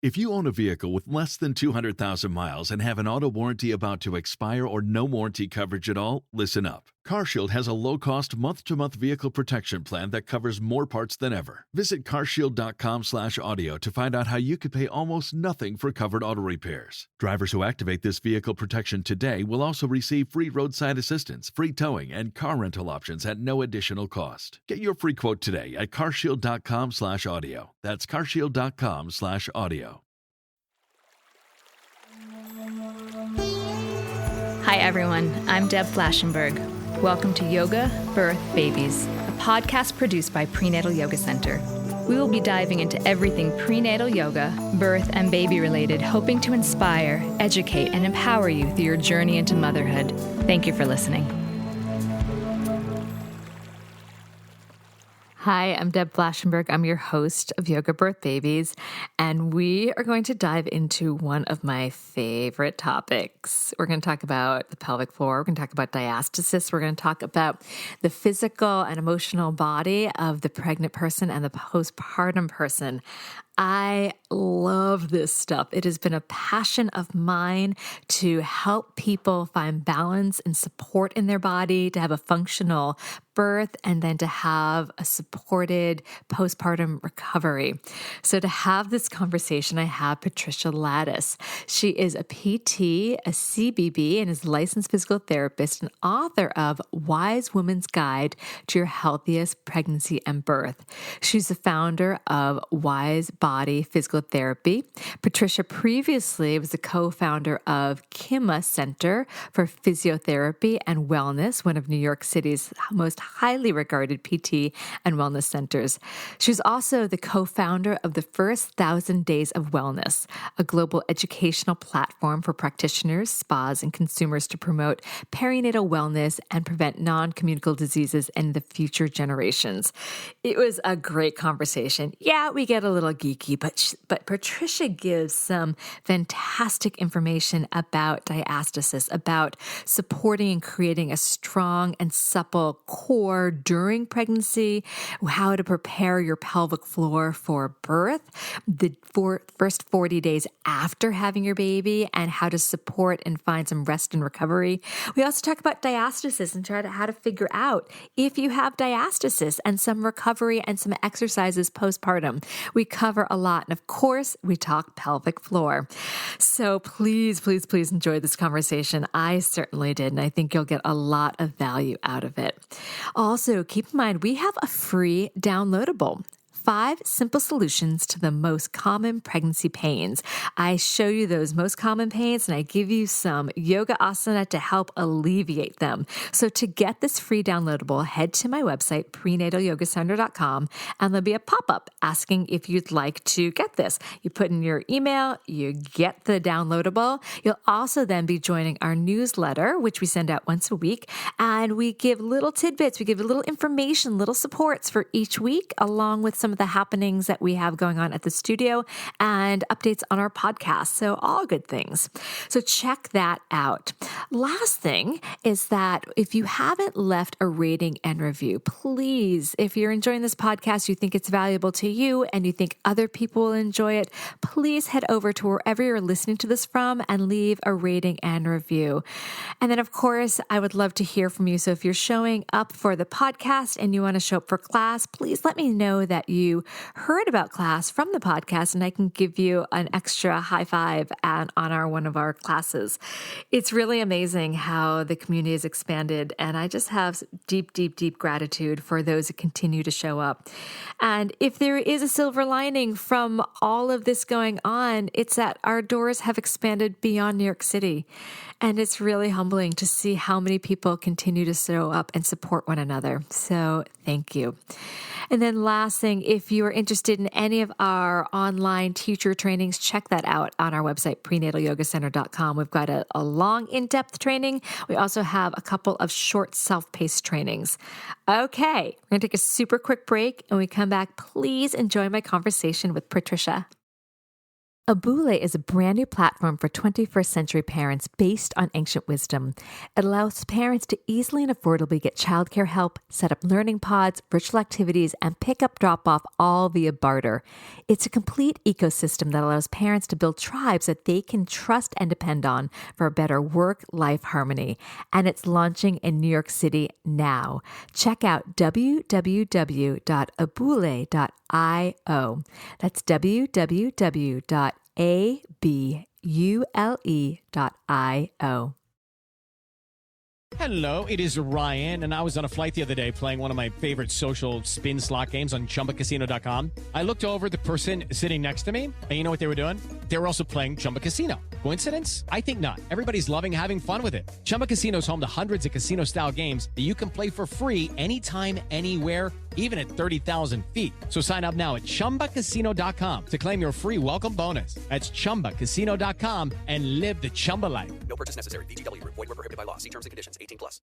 If you own a vehicle with less than 200,000 miles and have an auto warranty about to expire or no warranty coverage at all, listen up. CarShield has a low-cost month-to-month vehicle protection plan that covers more parts than ever. Visit carshield.com/audio to find out how you could pay almost nothing for covered auto repairs. Drivers who activate this vehicle protection today will also receive free roadside assistance, free towing, and car rental options at no additional cost. Get your free quote today at carshield.com/audio. That's carshield.com/audio. Hi everyone, I'm Deb Flashenberg. Welcome to Yoga, Birth, Babies, a podcast produced by Prenatal Yoga Center. We will be diving into everything prenatal yoga, birth, and baby related, hoping to inspire, educate, and empower you through your journey into motherhood. Thank you for listening. Hi, I'm Deb Flashenberg. I'm your host of Yoga Birth Babies, and we are going to dive into one of my favorite topics. We're going to talk about the pelvic floor. We're going to talk about diastasis. We're going to talk about the physical and emotional body of the pregnant person and the postpartum person. I love this stuff. It has been a passion of mine to help people find balance and support in their body, to have a functional birth, and then to have a supported postpartum recovery. So to have this conversation, I have Patricia Ladis. She is a PT, a CBB, and is a licensed physical therapist and author of Wise Woman's Guide to Your Healthiest Pregnancy and Birth. She's the founder of Wise Body Physical Therapy. Patricia previously was the co-founder of Kimma Center for Physiotherapy and Wellness, one of New York City's most highly regarded PT and wellness centers. She's also the co-founder of the First 1,000 Days of Wellness, a global educational platform for practitioners, spas, and consumers to promote perinatal wellness and prevent non-communicable diseases in the future generations. It was a great conversation. Yeah, we get a little geeky, but Patricia gives some fantastic information about diastasis, about supporting and creating a strong and supple core during pregnancy, how to prepare your pelvic floor for birth, the first 40 days after having your baby, and how to support and find some rest and recovery. We also talk about diastasis and how to figure out if you have diastasis and some recovery and some exercises postpartum. We cover a lot. And of course, we talk pelvic floor. So please, please, please enjoy this conversation. I certainly did, and I think you'll get a lot of value out of it. Also, keep in mind, we have a free downloadable. 5 simple solutions to the most common pregnancy pains. I show you those most common pains and I give you some yoga asana to help alleviate them. So to get this free downloadable, head to my website, prenatalyogacenter.com, and there'll be a pop-up asking if you'd like to get this. You put in your email, you get the downloadable. You'll also then be joining our newsletter, which we send out once a week, and we give little tidbits, we give a little information, little supports for each week, along with some of the happenings that we have going on at the studio and updates on our podcast. So all good things. So check that out. Last thing is that if you haven't left a rating and review, please, if you're enjoying this podcast, you think it's valuable to you and you think other people will enjoy it, please head over to wherever you're listening to this from and leave a rating and review. And then of course, I would love to hear from you. So if you're showing up for the podcast and you want to show up for class, please let me know that you heard about class from the podcast and I can give you an extra high five on one of our classes. It's really amazing how the community has expanded, and I just have deep, deep, deep gratitude for those that continue to show up. And if there is a silver lining from all of this going on, it's that our doors have expanded beyond New York City. And it's really humbling to see how many people continue to show up and support one another. So thank you. And then last thing, if you are interested in any of our online teacher trainings, check that out on our website, prenatalyogacenter.com. We've got a long, in-depth training. We also have a couple of short self-paced trainings. Okay, we're going to take a super quick break. And when we come back, please enjoy my conversation with Patricia. Abule is a brand new platform for 21st century parents based on ancient wisdom. It allows parents to easily and affordably get childcare help, set up learning pods, virtual activities, and pick up drop-off all via barter. It's a complete ecosystem that allows parents to build tribes that they can trust and depend on for a better work-life harmony. And it's launching in New York City now. Check out www.abule.io. That's www.abule.io. Hello, it is Ryan, and I was on a flight the other day playing one of my favorite social spin slot games on ChumbaCasino.com. I looked over at the person sitting next to me, and you know what they were doing? They were also playing Chumba Casino. Coincidence? I think not. Everybody's loving having fun with it. Chumba Casino is home to hundreds of casino-style games that you can play for free anytime, anywhere, even at 30,000 feet. So sign up now at ChumbaCasino.com to claim your free welcome bonus. That's ChumbaCasino.com and live the Chumba life. No purchase necessary. VGW. Void where prohibited by law. See terms and conditions. 18+.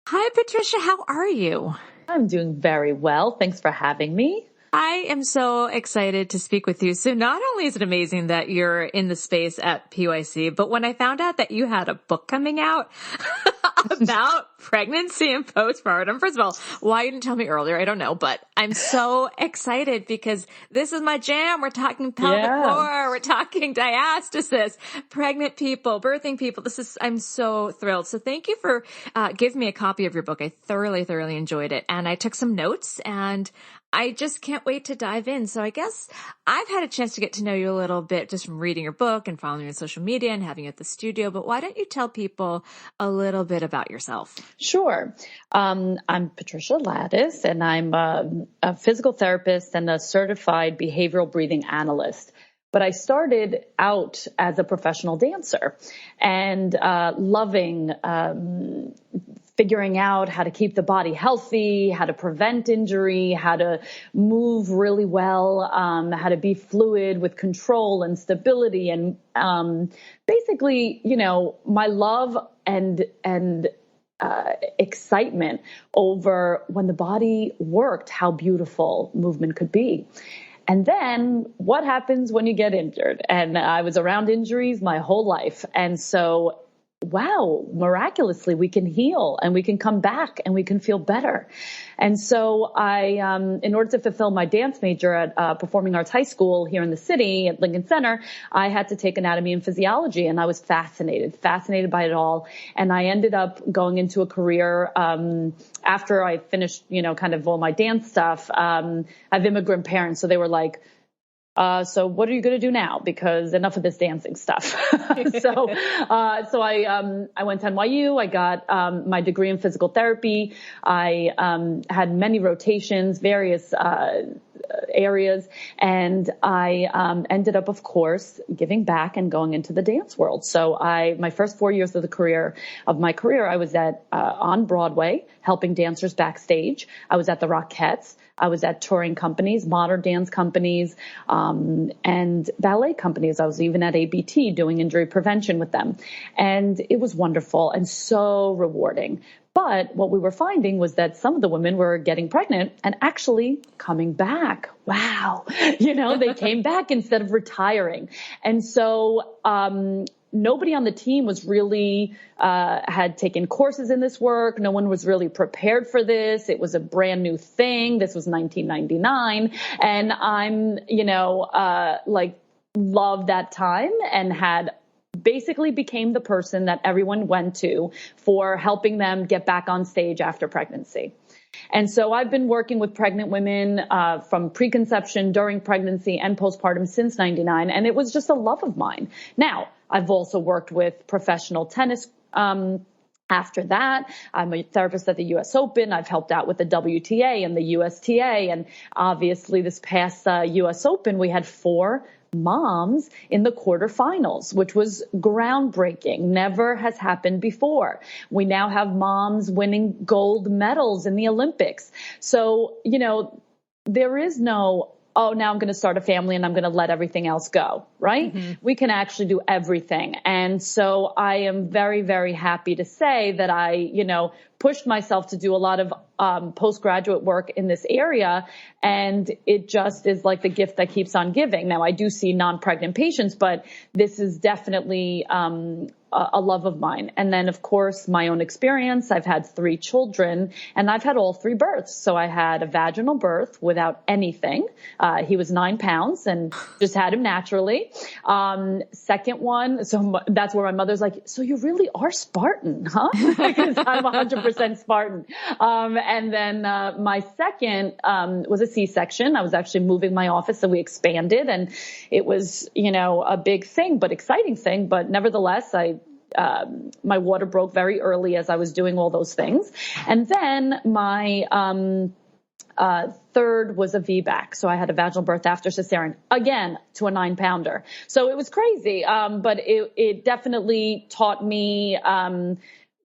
Hi, Patricia. How are you? I'm doing very well. Thanks for having me. I am so excited to speak with you. So not only is it amazing that you're in the space at PYC, but when I found out that you had a book coming out about pregnancy and postpartum, first of all, why you didn't tell me earlier, I don't know, but I'm so excited because this is my jam. We're talking pelvic floor. We're talking diastasis, pregnant people, birthing people. I'm so thrilled. So thank you for giving me a copy of your book. I thoroughly enjoyed it. And I took some notes and I just can't wait to dive in. So I guess I've had a chance to get to know you a little bit just from reading your book and following you on social media and having you at the studio. But why don't you tell people a little bit about yourself? Sure. I'm Patricia Ladis, and I'm a physical therapist and a certified behavioral breathing analyst. But I started out as a professional dancer and loving figuring out how to keep the body healthy, how to prevent injury, how to move really well, how to be fluid with control and stability. And basically, my love and excitement over when the body worked, how beautiful movement could be. And then what happens when you get injured? And I was around injuries my whole life. And so wow, miraculously, we can heal and we can come back and we can feel better. And so I, in order to fulfill my dance major at Performing Arts High School here in the city at Lincoln Center, I had to take anatomy and physiology, and I was fascinated by it all. And I ended up going into a career, after I finished, kind of all my dance stuff. I have immigrant parents, so they were like, so what are you going to do now? Because enough of this dancing stuff. So I went to NYU. I got, my degree in physical therapy. I, had many rotations, various, areas. And I, ended up, of course, giving back and going into the dance world. So my first 4 years of my career, I was at, on Broadway, helping dancers backstage. I was at the Rockettes. I was at touring companies, modern dance companies, and ballet companies. I was even at ABT doing injury prevention with them. And it was wonderful and so rewarding. But what we were finding was that some of the women were getting pregnant and actually coming back. Wow. They came back instead of retiring. And so, nobody on the team was really, had taken courses in this work. No one was really prepared for this. It was a brand new thing. This was 1999. And I'm, loved that time and basically became the person that everyone went to for helping them get back on stage after pregnancy. And so I've been working with pregnant women from preconception, during pregnancy, and postpartum since 99, and it was just a love of mine. Now, I've also worked with professional tennis after that. I'm a therapist at the U.S. Open. I've helped out with the WTA and the USTA, and obviously this past U.S. Open, we had 4 moms in the quarterfinals, which was groundbreaking. Never has happened before. We now have moms winning gold medals in the Olympics. So, there is no, oh, now I'm going to start a family and I'm going to let everything else go, right? Mm-hmm. We can actually do everything. And so I am very, very happy to say that I, pushed myself to do a lot of postgraduate work in this area. And it just is like the gift that keeps on giving. Now, I do see non-pregnant patients, but this is definitely a love of mine. And then, of course, my own experience. I've had 3 children, and I've had all 3 births. So I had a vaginal birth without anything. He was 9 pounds and just had him naturally. Second one, so that's where my mother's like, so you really are Spartan, huh? Because I'm 100% Spartan. And then my second was a C-section. I was actually moving my office, so we expanded, and it was, a big thing, but exciting thing. But nevertheless, my water broke very early as I was doing all those things. And then my third was a VBAC. So I had a vaginal birth after cesarean, again, to a 9-pounder. So it was crazy. But it definitely taught me a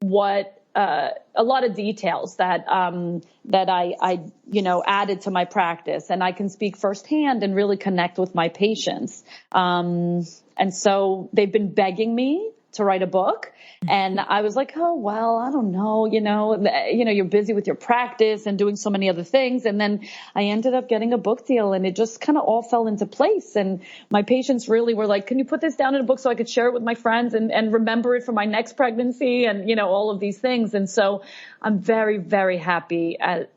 lot of details that I added to my practice, and I can speak firsthand and really connect with my patients. And so they've been begging me to write a book. And I was like, oh, well, I don't know, you're busy with your practice and doing so many other things. And then I ended up getting a book deal, and it just kind of all fell into place. And my patients really were like, can you put this down in a book so I could share it with my friends and remember it for my next pregnancy and, all of these things. And so I'm very, very happy at,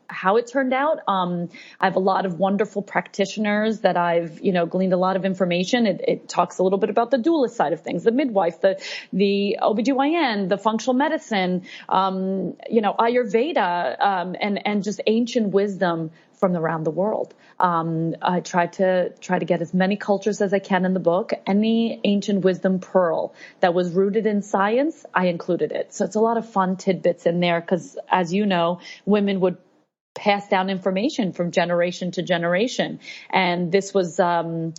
how it turned out. I have a lot of wonderful practitioners that I've, gleaned a lot of information. It talks a little bit about the doula side of things, the midwife, the OBGYN, the functional medicine, Ayurveda, and just ancient wisdom from around the world. I try to get as many cultures as I can in the book. Any ancient wisdom pearl that was rooted in science, I included it. So it's a lot of fun tidbits in there because, as you know, women would pass down information from generation to generation. And this is kind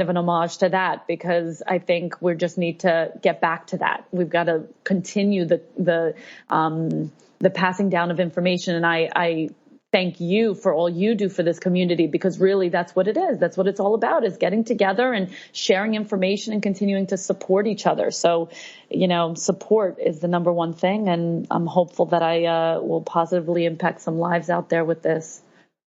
of an homage to that, because I think we just need to get back to that. We've got to continue the passing down of information. And I thank you for all you do for this community, because really that's what it is. That's what it's all about, is getting together and sharing information and continuing to support each other. So, support is the number one thing. And I'm hopeful that I will positively impact some lives out there with this.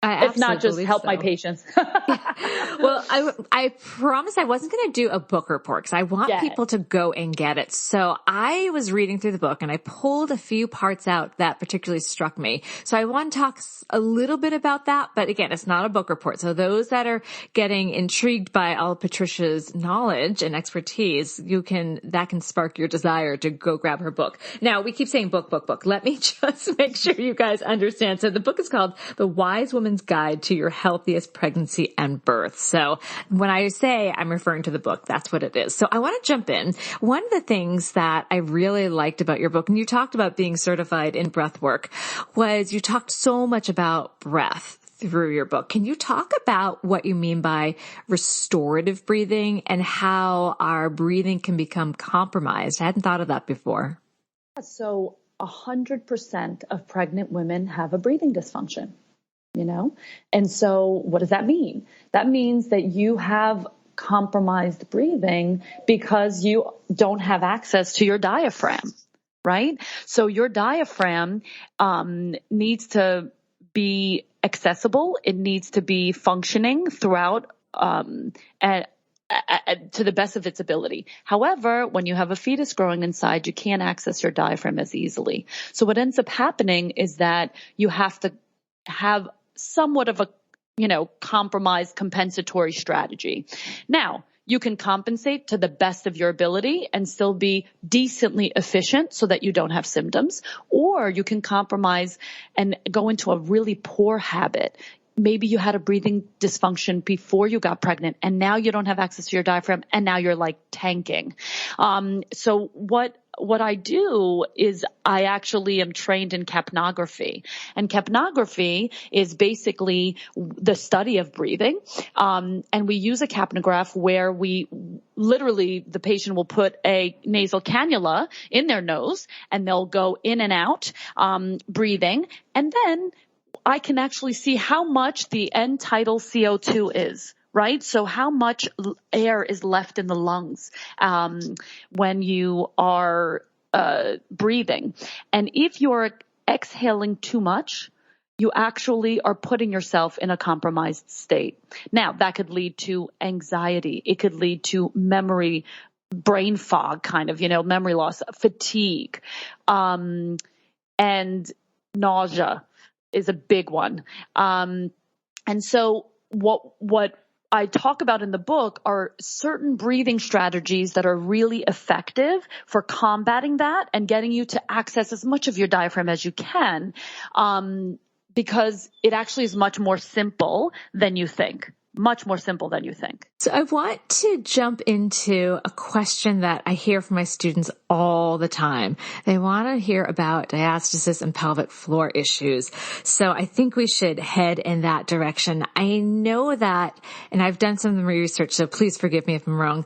If not just help my patients. Well, I promised I wasn't going to do a book report because I want people to go and get it. So I was reading through the book and I pulled a few parts out that particularly struck me. So I want to talk a little bit about that, but again, it's not a book report. So those that are getting intrigued by all Patricia's knowledge and expertise, that can spark your desire to go grab her book. Now, we keep saying book. Let me just make sure you guys understand. So the book is called The Wise Woman's Guide to Your Healthiest Pregnancy and Birth. So when I say I'm referring to the book, that's what it is. So I want to jump in. One of the things that I really liked about your book, and you talked about being certified in breath work, was you talked so much about breath through your book. Can you talk about what you mean by restorative breathing and how our breathing can become compromised? I hadn't thought of that before. So 100% of pregnant women have a breathing dysfunction. And so what does that mean? That means that you have compromised breathing because you don't have access to your diaphragm, right? So your diaphragm needs to be accessible. It needs to be functioning throughout to the best of its ability. However, when you have a fetus growing inside, you can't access your diaphragm as easily. So what ends up happening is that you have to have somewhat of a, compromised compensatory strategy. Now, you can compensate to the best of your ability and still be decently efficient so that you don't have symptoms, or you can compromise and go into a really poor habit. Maybe you had a breathing dysfunction before you got pregnant and now you don't have access to your diaphragm and now you're like tanking. So what I do is I actually am trained in capnography, and capnography is basically the study of breathing. And we use a capnograph where the patient will put a nasal cannula in their nose and they'll go in and out, breathing. And then I can actually see how much the end tidal CO2 is, right? So how much air is left in the lungs when you are breathing. And if you're exhaling too much, you actually are putting yourself in a compromised state. Now, that could lead to anxiety. It could lead to memory, brain fog, kind of, memory loss, fatigue, and nausea is a big one. And so what I talk about in the book are certain breathing strategies that are really effective for combating that and getting you to access as much of your diaphragm as you can, because it actually is much more simple than you think. Much more simple than you think. So I want to jump into a question that I hear from my students all the time. They want to hear about diastasis and pelvic floor issues. So I think we should head in that direction. I know that, and I've done some research, so please forgive me if I'm wrong.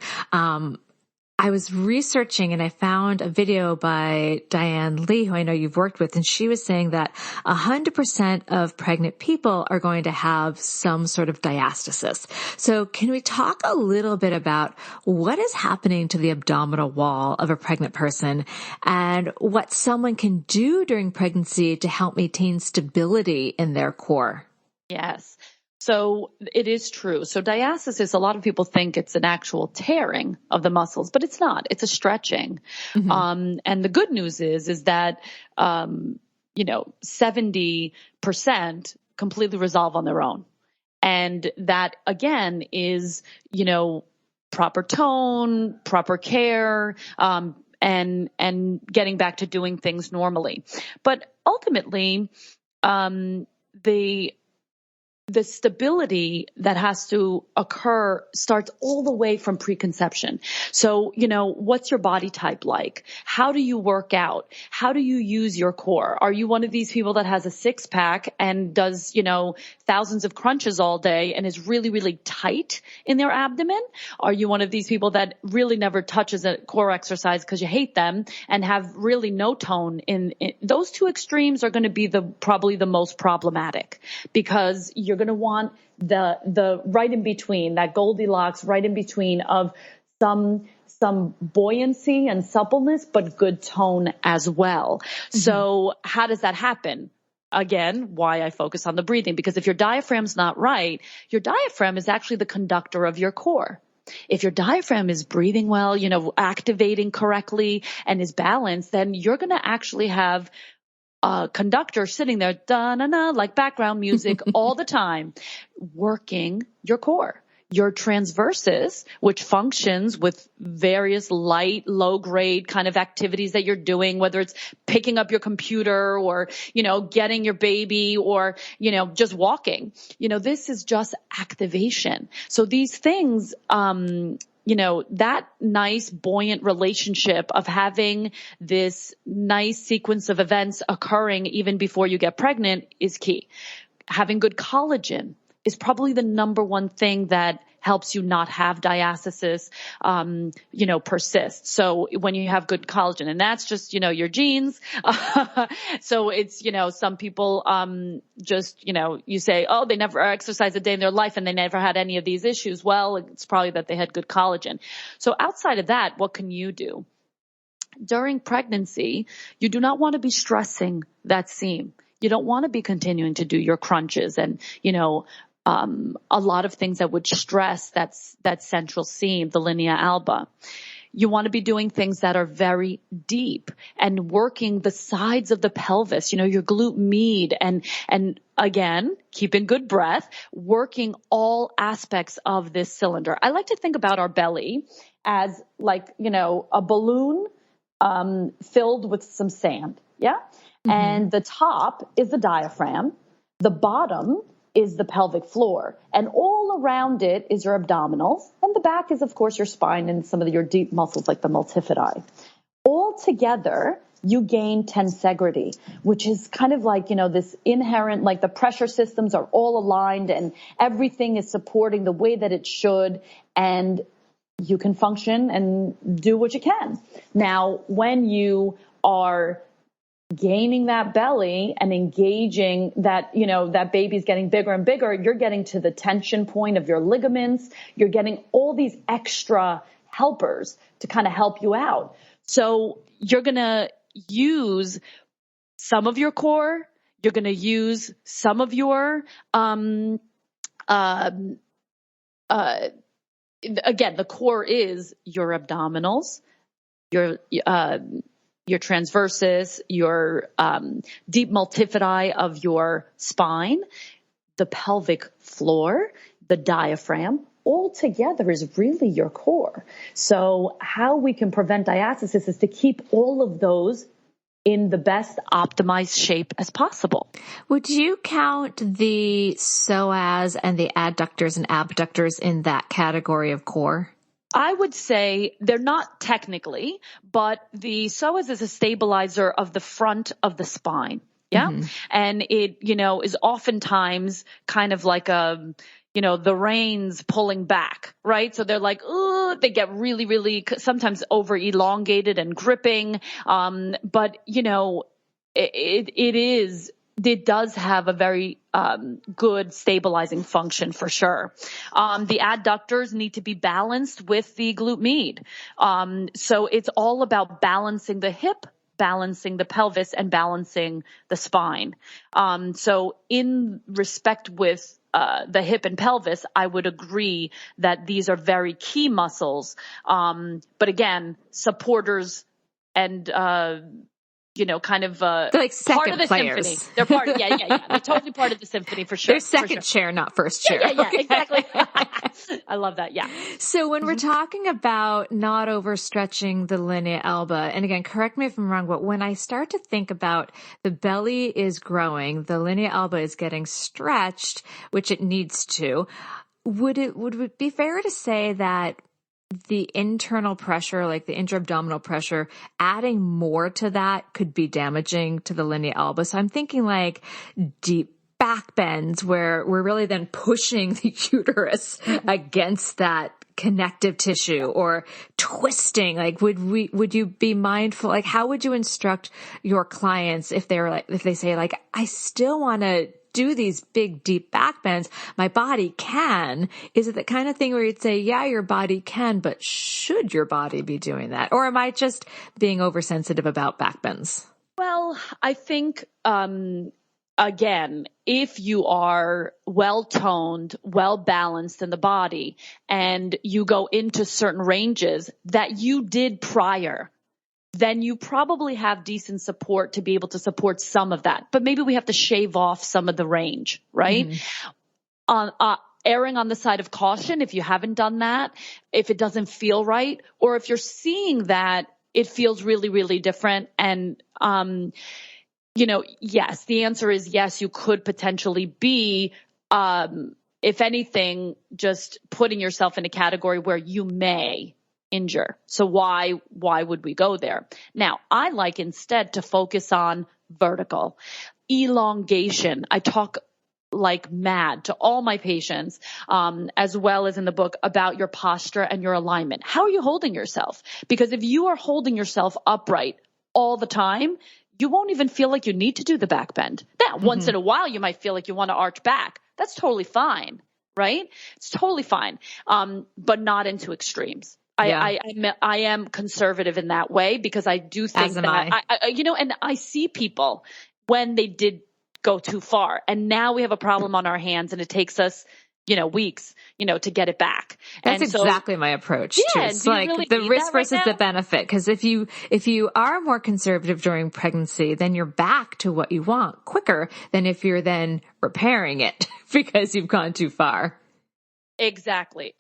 I was researching and I found a video by Diane Lee, who I know you've worked with, and she was saying that 100% of pregnant people are going to have some sort of diastasis. So can we talk a little bit about what is happening to the abdominal wall of a pregnant person and what someone can do during pregnancy to help maintain stability in their core? Yes. So it is true. So diastasis, a lot of people think it's an actual tearing of the muscles, but it's not. It's a stretching. Mm-hmm. And the good news is that, 70% completely resolve on their own. And that again is, proper tone, proper care, and getting back to doing things normally. But ultimately, the stability that has to occur starts all the way from preconception. So, what's your body type like? How do you work out? How do you use your core? Are you one of these people that has a six pack and does, thousands of crunches all day and is really, really tight in their abdomen? Are you one of these people that really never touches a core exercise because you hate them and have really no tone in those two extremes are going to be probably the most problematic, because you're going to want the right in between, that Goldilocks right in between of some buoyancy and suppleness, but good tone as well. Mm-hmm. So how does that happen? Again, why I focus on the breathing, because if your diaphragm's not right, your diaphragm is actually the conductor of your core. If your diaphragm is breathing well, activating correctly and is balanced, then you're going to actually have conductor sitting there, da-na-na, like background music all the time, working your core. Your transversus, which functions with various light, low-grade kind of activities that you're doing, whether it's picking up your computer or, getting your baby or, just walking. This is just activation. So these things, that nice buoyant relationship of having this nice sequence of events occurring even before you get pregnant is key. Having good collagen is probably the number one thing that helps you not have diastasis, persist. So when you have good collagen, and that's just, your genes. So it's, some people, you say, oh, they never exercised a day in their life and they never had any of these issues. Well, it's probably that they had good collagen. So outside of that, what can you do? During pregnancy, you do not want to be stressing that seam. You don't want to be continuing to do your crunches and, a lot of things that would stress that central seam, the linea alba. You want to be doing things that are very deep and working the sides of the pelvis, your glute med, and again, keeping good breath, working all aspects of this cylinder. I like to think about our belly as like, a balloon filled with some sand. Yeah. Mm-hmm. And the top is the diaphragm. The bottom is the pelvic floor, and all around it is your abdominals, and the back is, of course, your spine and some of your deep muscles like the multifidi. All together, you gain tensegrity, which is kind of like, this inherent, like the pressure systems are all aligned and everything is supporting the way that it should, and you can function and do what you can. Now, when you are gaining that belly and engaging that, that baby's getting bigger and bigger, you're getting to the tension point of your ligaments. You're getting all these extra helpers to kind of help you out. So you're going to use some of your core. You're going to use some of your, again, the core is your abdominals, your transversus, your deep multifidi of your spine, the pelvic floor, the diaphragm. All together is really your core. So how we can prevent diastasis is to keep all of those in the best optimized shape as possible. Would you count the psoas and the adductors and abductors in that category of core? I would say they're not technically, but the psoas is a stabilizer of the front of the spine. Yeah. Mm-hmm. And it, is oftentimes kind of like the reins pulling back, right? So they're like, ooh, they get really, really sometimes over elongated and gripping. But it does have a very good stabilizing function for sure. The adductors need to be balanced with the glute med. So it's all about balancing the hip, balancing the pelvis, and balancing the spine. So in respect with the hip and pelvis, I would agree that these are very key muscles. But again, supporters and they're like second part of the players. Symphony. They're part, yeah. They're totally part of the symphony for sure. They're second chair, not first chair. Yeah, exactly. I love that. Yeah. So when we're talking about not overstretching the linea alba, and again, correct me if I'm wrong, but when I start to think about the belly is growing, the linea alba is getting stretched, which it needs to, would it be fair to say that the internal pressure, like the intra-abdominal pressure, adding more to that could be damaging to the linea alba? So I'm thinking like deep back bends where we're really then pushing the uterus against that connective tissue, or twisting. Like, would you be mindful? Like, how would you instruct your clients if they say like, I still want to do these big, deep back bends, my body can? Is it the kind of thing where you'd say, yeah, your body can, but should your body be doing that? Or am I just being oversensitive about back bends? Well, I think, again, if you are well-toned, well-balanced in the body, and you go into certain ranges that you did prior, then you probably have decent support to be able to support some of that. But maybe we have to shave off some of the range, right? Mm-hmm. Erring on the side of caution if you haven't done that, if it doesn't feel right, or if you're seeing that it feels really, really different. And, yes, the answer is yes, you could potentially be, if anything, just putting yourself in a category where you may injure. So why would we go there? Now, I like instead to focus on vertical elongation. I talk like mad to all my patients, as well as in the book, about your posture and your alignment. How are you holding yourself? Because if you are holding yourself upright all the time, you won't even feel like you need to do the back bend. Now, once in a while, you might feel like you want to arch back. That's totally fine, right? It's totally fine, but not into extremes. I am conservative in that way, because I do think that and I see people when they did go too far, and now we have a problem on our hands, and it takes us, weeks, to get it back. That's exactly my approach. Yeah, too. It's like really the risk right versus now? the benefit. Because if you are more conservative during pregnancy, then you're back to what you want quicker than if you're then repairing it because you've gone too far. Exactly.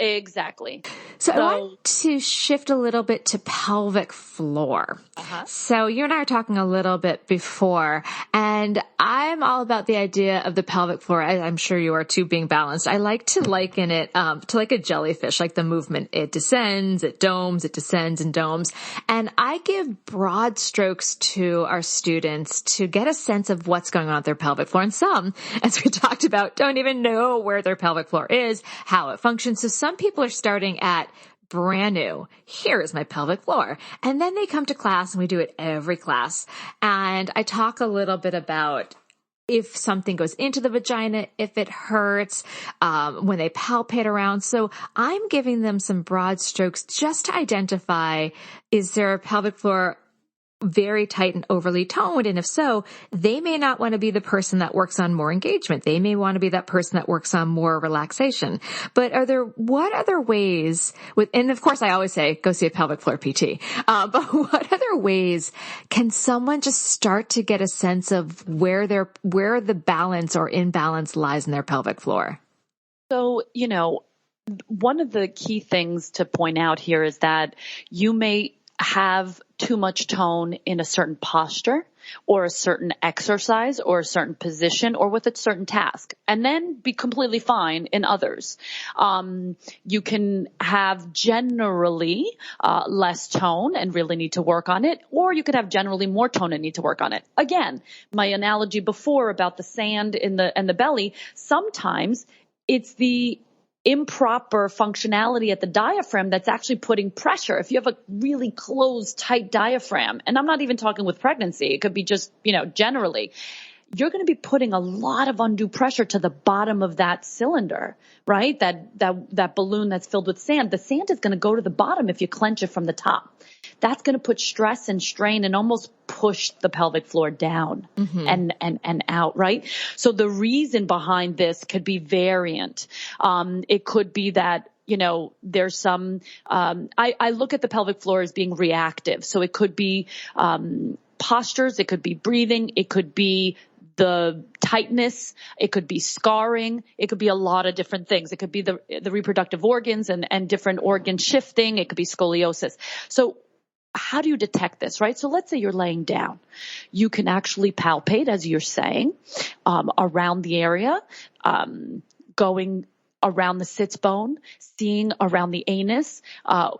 So I want to shift a little bit to pelvic floor. So you and I were talking a little bit before, and I'm all about the idea of the pelvic floor. I'm sure you are too, being balanced. I like to liken it to like a jellyfish, like the movement. It descends, it domes, it descends and domes. And I give broad strokes to our students to get a sense of what's going on with their pelvic floor. And some, as we talked about, don't even know where their pelvic floor is, how it functions. So some people are starting at brand new. Here is my pelvic floor. And then they come to class, and we do it every class. And I talk a little bit about if something goes into the vagina, if it hurts, when they palpate around. So I'm giving them some broad strokes just to identify, is their pelvic floor very tight and overly toned? And if so, they may not want to be the person that works on more engagement. They may want to be that person that works on more relaxation. But what other ways and of course I always say, go see a pelvic floor PT. But what other ways can someone just start to get a sense of where the balance or imbalance lies in their pelvic floor? So, one of the key things to point out here is that you may have too much tone in a certain posture or a certain exercise or a certain position or with a certain task, and then be completely fine in others. You can have generally less tone and really need to work on it, or you could have generally more tone and need to work on it. Again, my analogy before about the sand in the belly, sometimes it's the improper functionality at the diaphragm that's actually putting pressure. If you have a really closed, tight diaphragm, and I'm not even talking with pregnancy, it could be just, generally, you're going to be putting a lot of undue pressure to the bottom of that cylinder, right? That balloon that's filled with sand. The sand is going to go to the bottom if you clench it from the top. That's going to put stress and strain and almost push the pelvic floor down and out, right? So the reason behind this could be variant. It could be that, there's some, I look at the pelvic floor as being reactive. So it could be, postures. It could be breathing. It could be the tightness. It could be scarring. It could be a lot of different things. It could be the reproductive organs and different organ shifting. It could be scoliosis. So how do you detect this, right? So let's say you're laying down. You can actually palpate, as you're saying, around the area, going around the sits bone, seeing around the anus.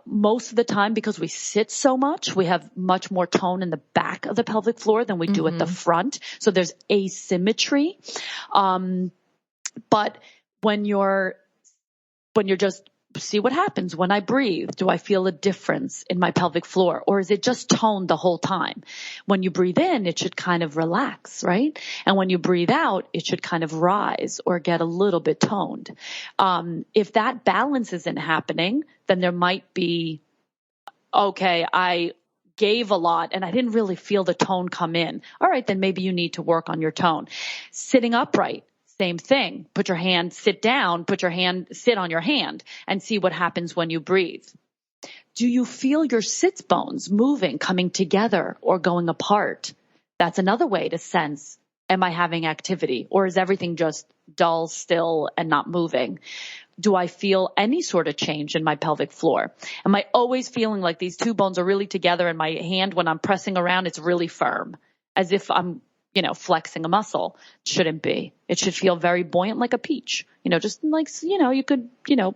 Most of the time, because we sit so much, we have much more tone in the back of the pelvic floor than we do at the front. So there's asymmetry. But when you're just see what happens when I breathe. Do I feel a difference in my pelvic floor, or is it just toned the whole time? When you breathe in, it should kind of relax, right? And when you breathe out, it should kind of rise or get a little bit toned. If that balance isn't happening, then there might be, okay, I gave a lot and I didn't really feel the tone come in. All right, then maybe you need to work on your tone. Sitting upright. Same thing. Sit down, sit on your hand and see what happens when you breathe. Do you feel your sits bones moving, coming together or going apart? That's another way to sense, am I having activity, or is everything just dull, still, and not moving? Do I feel any sort of change in my pelvic floor? Am I always feeling like these two bones are really together and my hand, when I'm pressing around, it's really firm, as if I'm flexing a muscle? Shouldn't be. It should feel very buoyant, like a peach, just like, you could,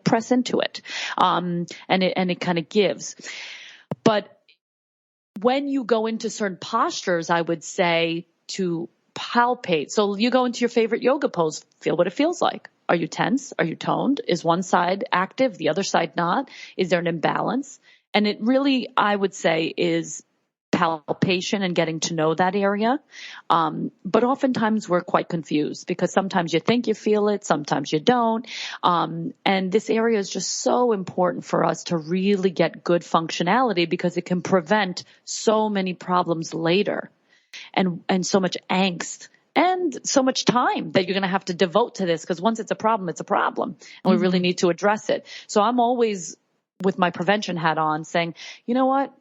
press into it. And it kind of gives. But when you go into certain postures, I would say to palpate. So you go into your favorite yoga pose, feel what it feels like. Are you tense? Are you toned? Is one side active, the other side not? Is there an imbalance? And it really, I would say, is palpation and getting to know that area. But oftentimes we're quite confused because sometimes you think you feel it, sometimes you don't. And this area is just so important for us to really get good functionality because it can prevent so many problems later and so much angst and so much time that you're going to have to devote to this, because once it's a problem, and we really need to address it. So I'm always with my prevention hat on saying, you know what?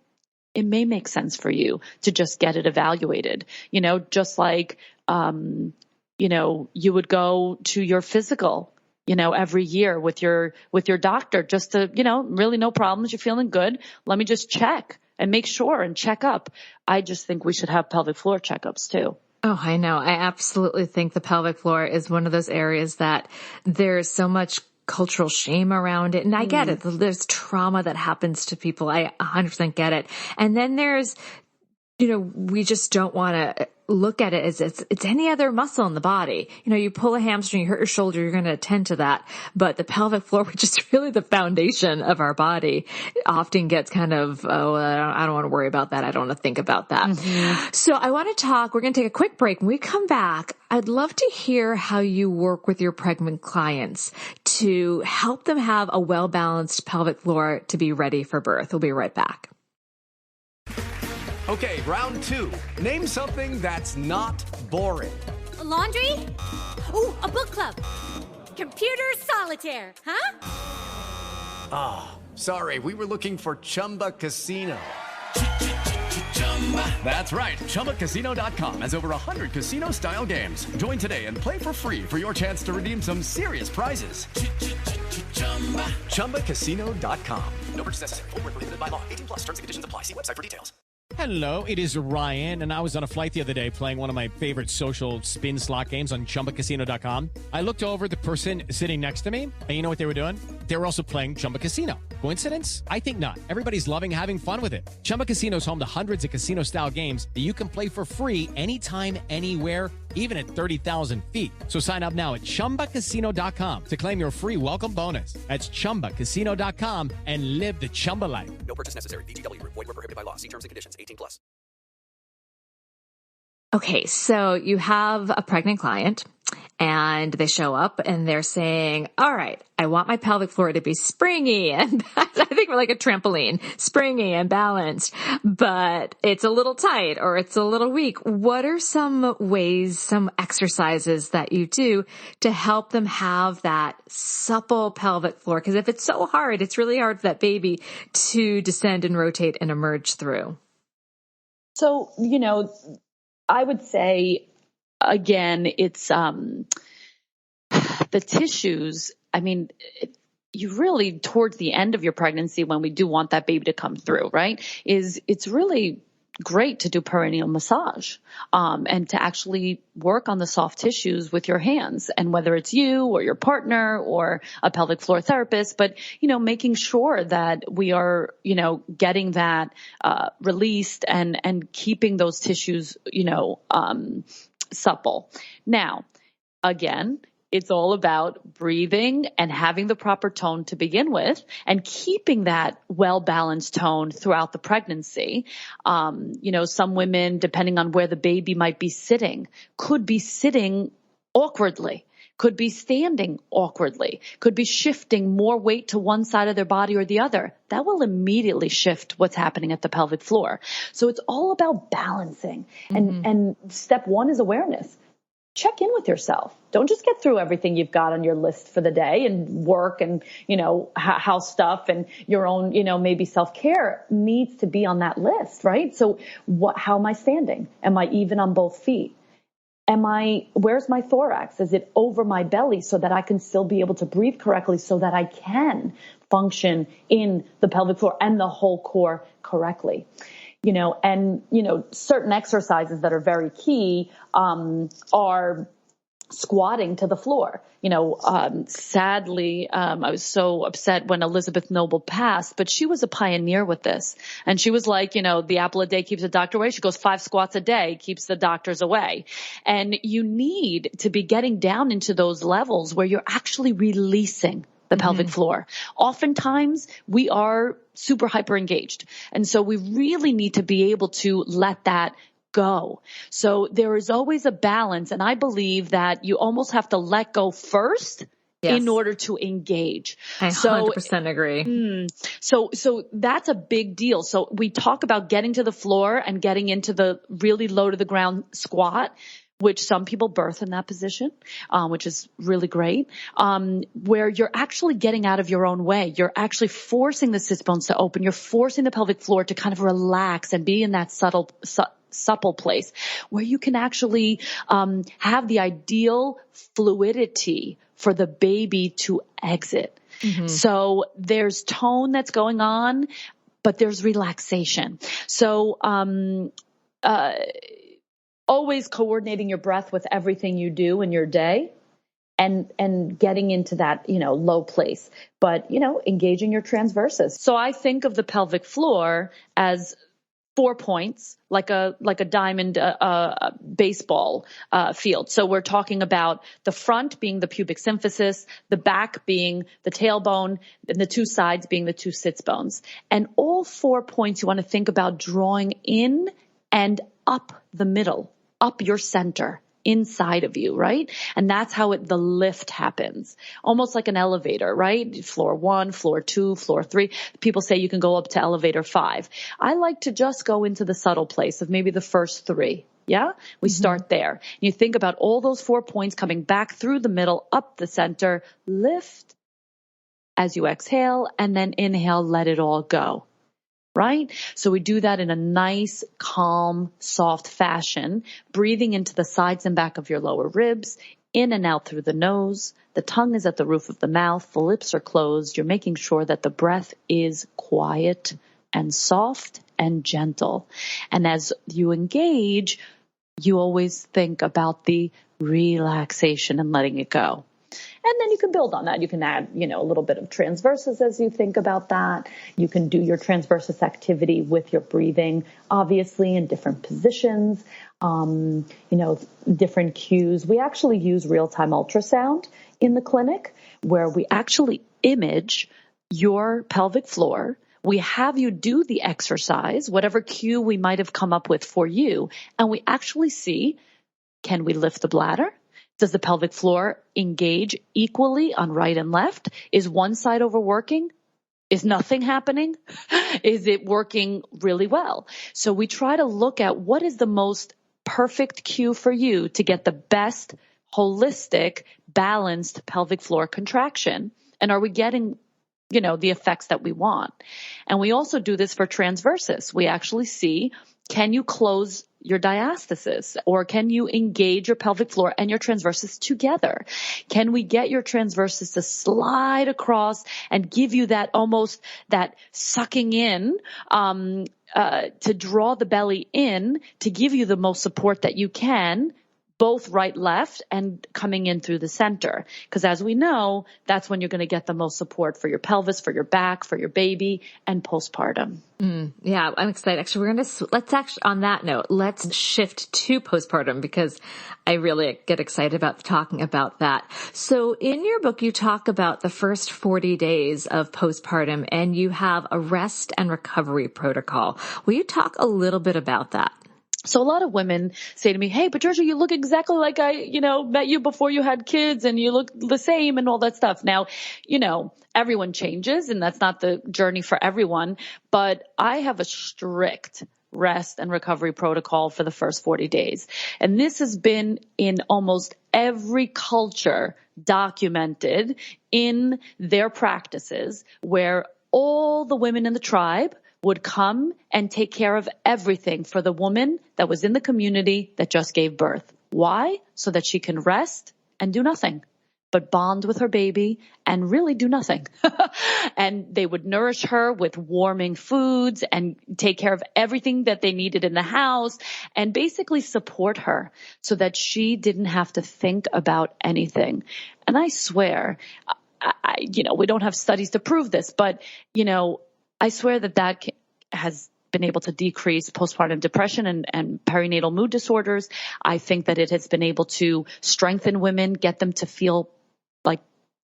It may make sense for you to just get it evaluated, just like, you would go to your physical, every year with your doctor just to, really no problems. You're feeling good. Let me just check and make sure and check up. I just think we should have pelvic floor checkups too. Oh, I know. I absolutely think the pelvic floor is one of those areas that there's so much cultural shame around it. And I get it. There's trauma that happens to people. I 100% get it. And then there's we just don't want to look at it as it's any other muscle in the body. You pull a hamstring, you hurt your shoulder, you're going to attend to that. But the pelvic floor, which is really the foundation of our body, often gets kind of, I don't want to worry about that. I don't want to think about that. Mm-hmm. So I want to we're going to take a quick break. When we come back, I'd love to hear how you work with your pregnant clients to help them have a well-balanced pelvic floor to be ready for birth. We'll be right back. Okay, round two. Name something that's not boring. A laundry? Ooh, a book club. Computer solitaire, huh? Ah, sorry, we were looking for Chumba Casino. That's right, ChumbaCasino.com has over 100 casino-style games. Join today and play for free for your chance to redeem some serious prizes. ChumbaCasino.com. No purchase necessary. Void where prohibited by law. 18 plus. Terms and conditions apply. See website for details. Hello, it is Ryan, and I was on a flight the other day playing one of my favorite social spin slot games on ChumbaCasino.com. I looked over at the person sitting next to me, and you know what they were doing? They were also playing Chumba Casino. Coincidence? I think not. Everybody's loving having fun with it. Chumba Casino is home to hundreds of casino-style games that you can play for free anytime, anywhere, even at 30,000 feet. So sign up now at ChumbaCasino.com to claim your free welcome bonus. That's ChumbaCasino.com and live the Chumba life. No purchase necessary. VGW. Void where prohibited by law. See terms and conditions. 18 plus. Okay, so you have a pregnant client and they show up and they're saying, all right, I want my pelvic floor to be springy and I think we're like a trampoline, springy and balanced, but it's a little tight or it's a little weak. What are some ways, some exercises that you do to help them have that supple pelvic floor? Because if it's so hard, it's really hard for that baby to descend and rotate and emerge through. So, I would say, again, it's the tissues. I mean, you really, towards the end of your pregnancy, when we do want that baby to come through, right, it's really great to do perineal massage and to actually work on the soft tissues with your hands, and whether it's you or your partner or a pelvic floor therapist, but making sure that we are getting that released and keeping those tissues supple. Now, again, it's all about breathing and having the proper tone to begin with and keeping that well-balanced tone throughout the pregnancy. Some women, depending on where the baby might be sitting, could be sitting awkwardly, could be standing awkwardly, could be shifting more weight to one side of their body or the other. That will immediately shift what's happening at the pelvic floor. So it's all about balancing. And step one is awareness. Check in with yourself. Don't just get through everything you've got on your list for the day and work and, house stuff and your own, maybe self-care needs to be on that list, right? So how am I standing? Am I even on both feet? Where's my thorax? Is it over my belly so that I can still be able to breathe correctly so that I can function in the pelvic floor and the whole core correctly? Certain exercises that are very key, are squatting to the floor. Sadly, I was so upset when Elizabeth Noble passed, but she was a pioneer with this. And she was like, the apple a day keeps the doctor away. She goes 5 squats a day keeps the doctors away. And you need to be getting down into those levels where you're actually releasing the pelvic floor. Oftentimes we are super hyper engaged. And so we really need to be able to let that go. So there is always a balance. And I believe that you almost have to let go first in order to engage. I 100% agree. So that's a big deal. So we talk about getting to the floor and getting into the really low to the ground squat, which some people birth in that position, which is really great, where you're actually getting out of your own way. You're actually forcing the sit bones to open. You're forcing the pelvic floor to kind of relax and be in that supple place where you can actually have the ideal fluidity for the baby to exit. So there's tone that's going on, but there's relaxation. So always coordinating your breath with everything you do in your day and getting into that, low place, but, engaging your transverses. So I think of the pelvic floor as 4 points, like a diamond baseball field. So we're talking about the front being the pubic symphysis, the back being the tailbone, and the two sides being the two sits bones. And all 4 points you want to think about drawing in and up the middle, up your center, inside of you, right? And that's how the lift happens. Almost like an elevator, right? Floor 1, floor 2, floor 3. People say you can go up to elevator 5. I like to just go into the subtle place of maybe the first 3. Yeah? We start there. You think about all those 4 points coming back through the middle, up the center, lift as you exhale, and then inhale, let it all go. Right? So we do that in a nice, calm, soft fashion, breathing into the sides and back of your lower ribs, in and out through the nose. The tongue is at the roof of the mouth. The lips are closed. You're making sure that the breath is quiet and soft and gentle. And as you engage, you always think about the relaxation and letting it go. And then you can build on that. You can add, a little bit of transversus as you think about that. You can do your transversus activity with your breathing, obviously in different positions, different cues. We actually use real-time ultrasound in the clinic where we actually image your pelvic floor. We have you do the exercise, whatever cue we might have come up with for you, and we actually see, can we lift the bladder? Does the pelvic floor engage equally on right and left? Is one side overworking? Is nothing happening? Is it working really well? So we try to look at what is the most perfect cue for you to get the best holistic, balanced pelvic floor contraction. And are we getting, the effects that we want? And we also do this for transversus. We actually see, can you close your diastasis, or can you engage your pelvic floor and your transversus together? Can we get your transversus to slide across and give you that almost that sucking in, to draw the belly in to give you the most support that you can, both right, left, and coming in through the center. Because as we know, that's when you're going to get the most support for your pelvis, for your back, for your baby, and postpartum. Yeah, I'm excited. Actually, on that note, let's shift to postpartum because I really get excited about talking about that. So in your book, you talk about the first 40 days of postpartum and you have a rest and recovery protocol. Will you talk a little bit about that? So a lot of women say to me, hey, Patricia, you look exactly like I, met you before you had kids and you look the same and all that stuff. Now, everyone changes and that's not the journey for everyone, but I have a strict rest and recovery protocol for the first 40 days. And this has been in almost every culture documented in their practices where all the women in the tribe would come and take care of everything for the woman that was in the community that just gave birth. Why? So that she can rest and do nothing, but bond with her baby and really do nothing. And they would nourish her with warming foods and take care of everything that they needed in the house and basically support her so that she didn't have to think about anything. And I swear, we don't have studies to prove this, but, I swear that has been able to decrease postpartum depression and perinatal mood disorders. I think that it has been able to strengthen women, get them to feel like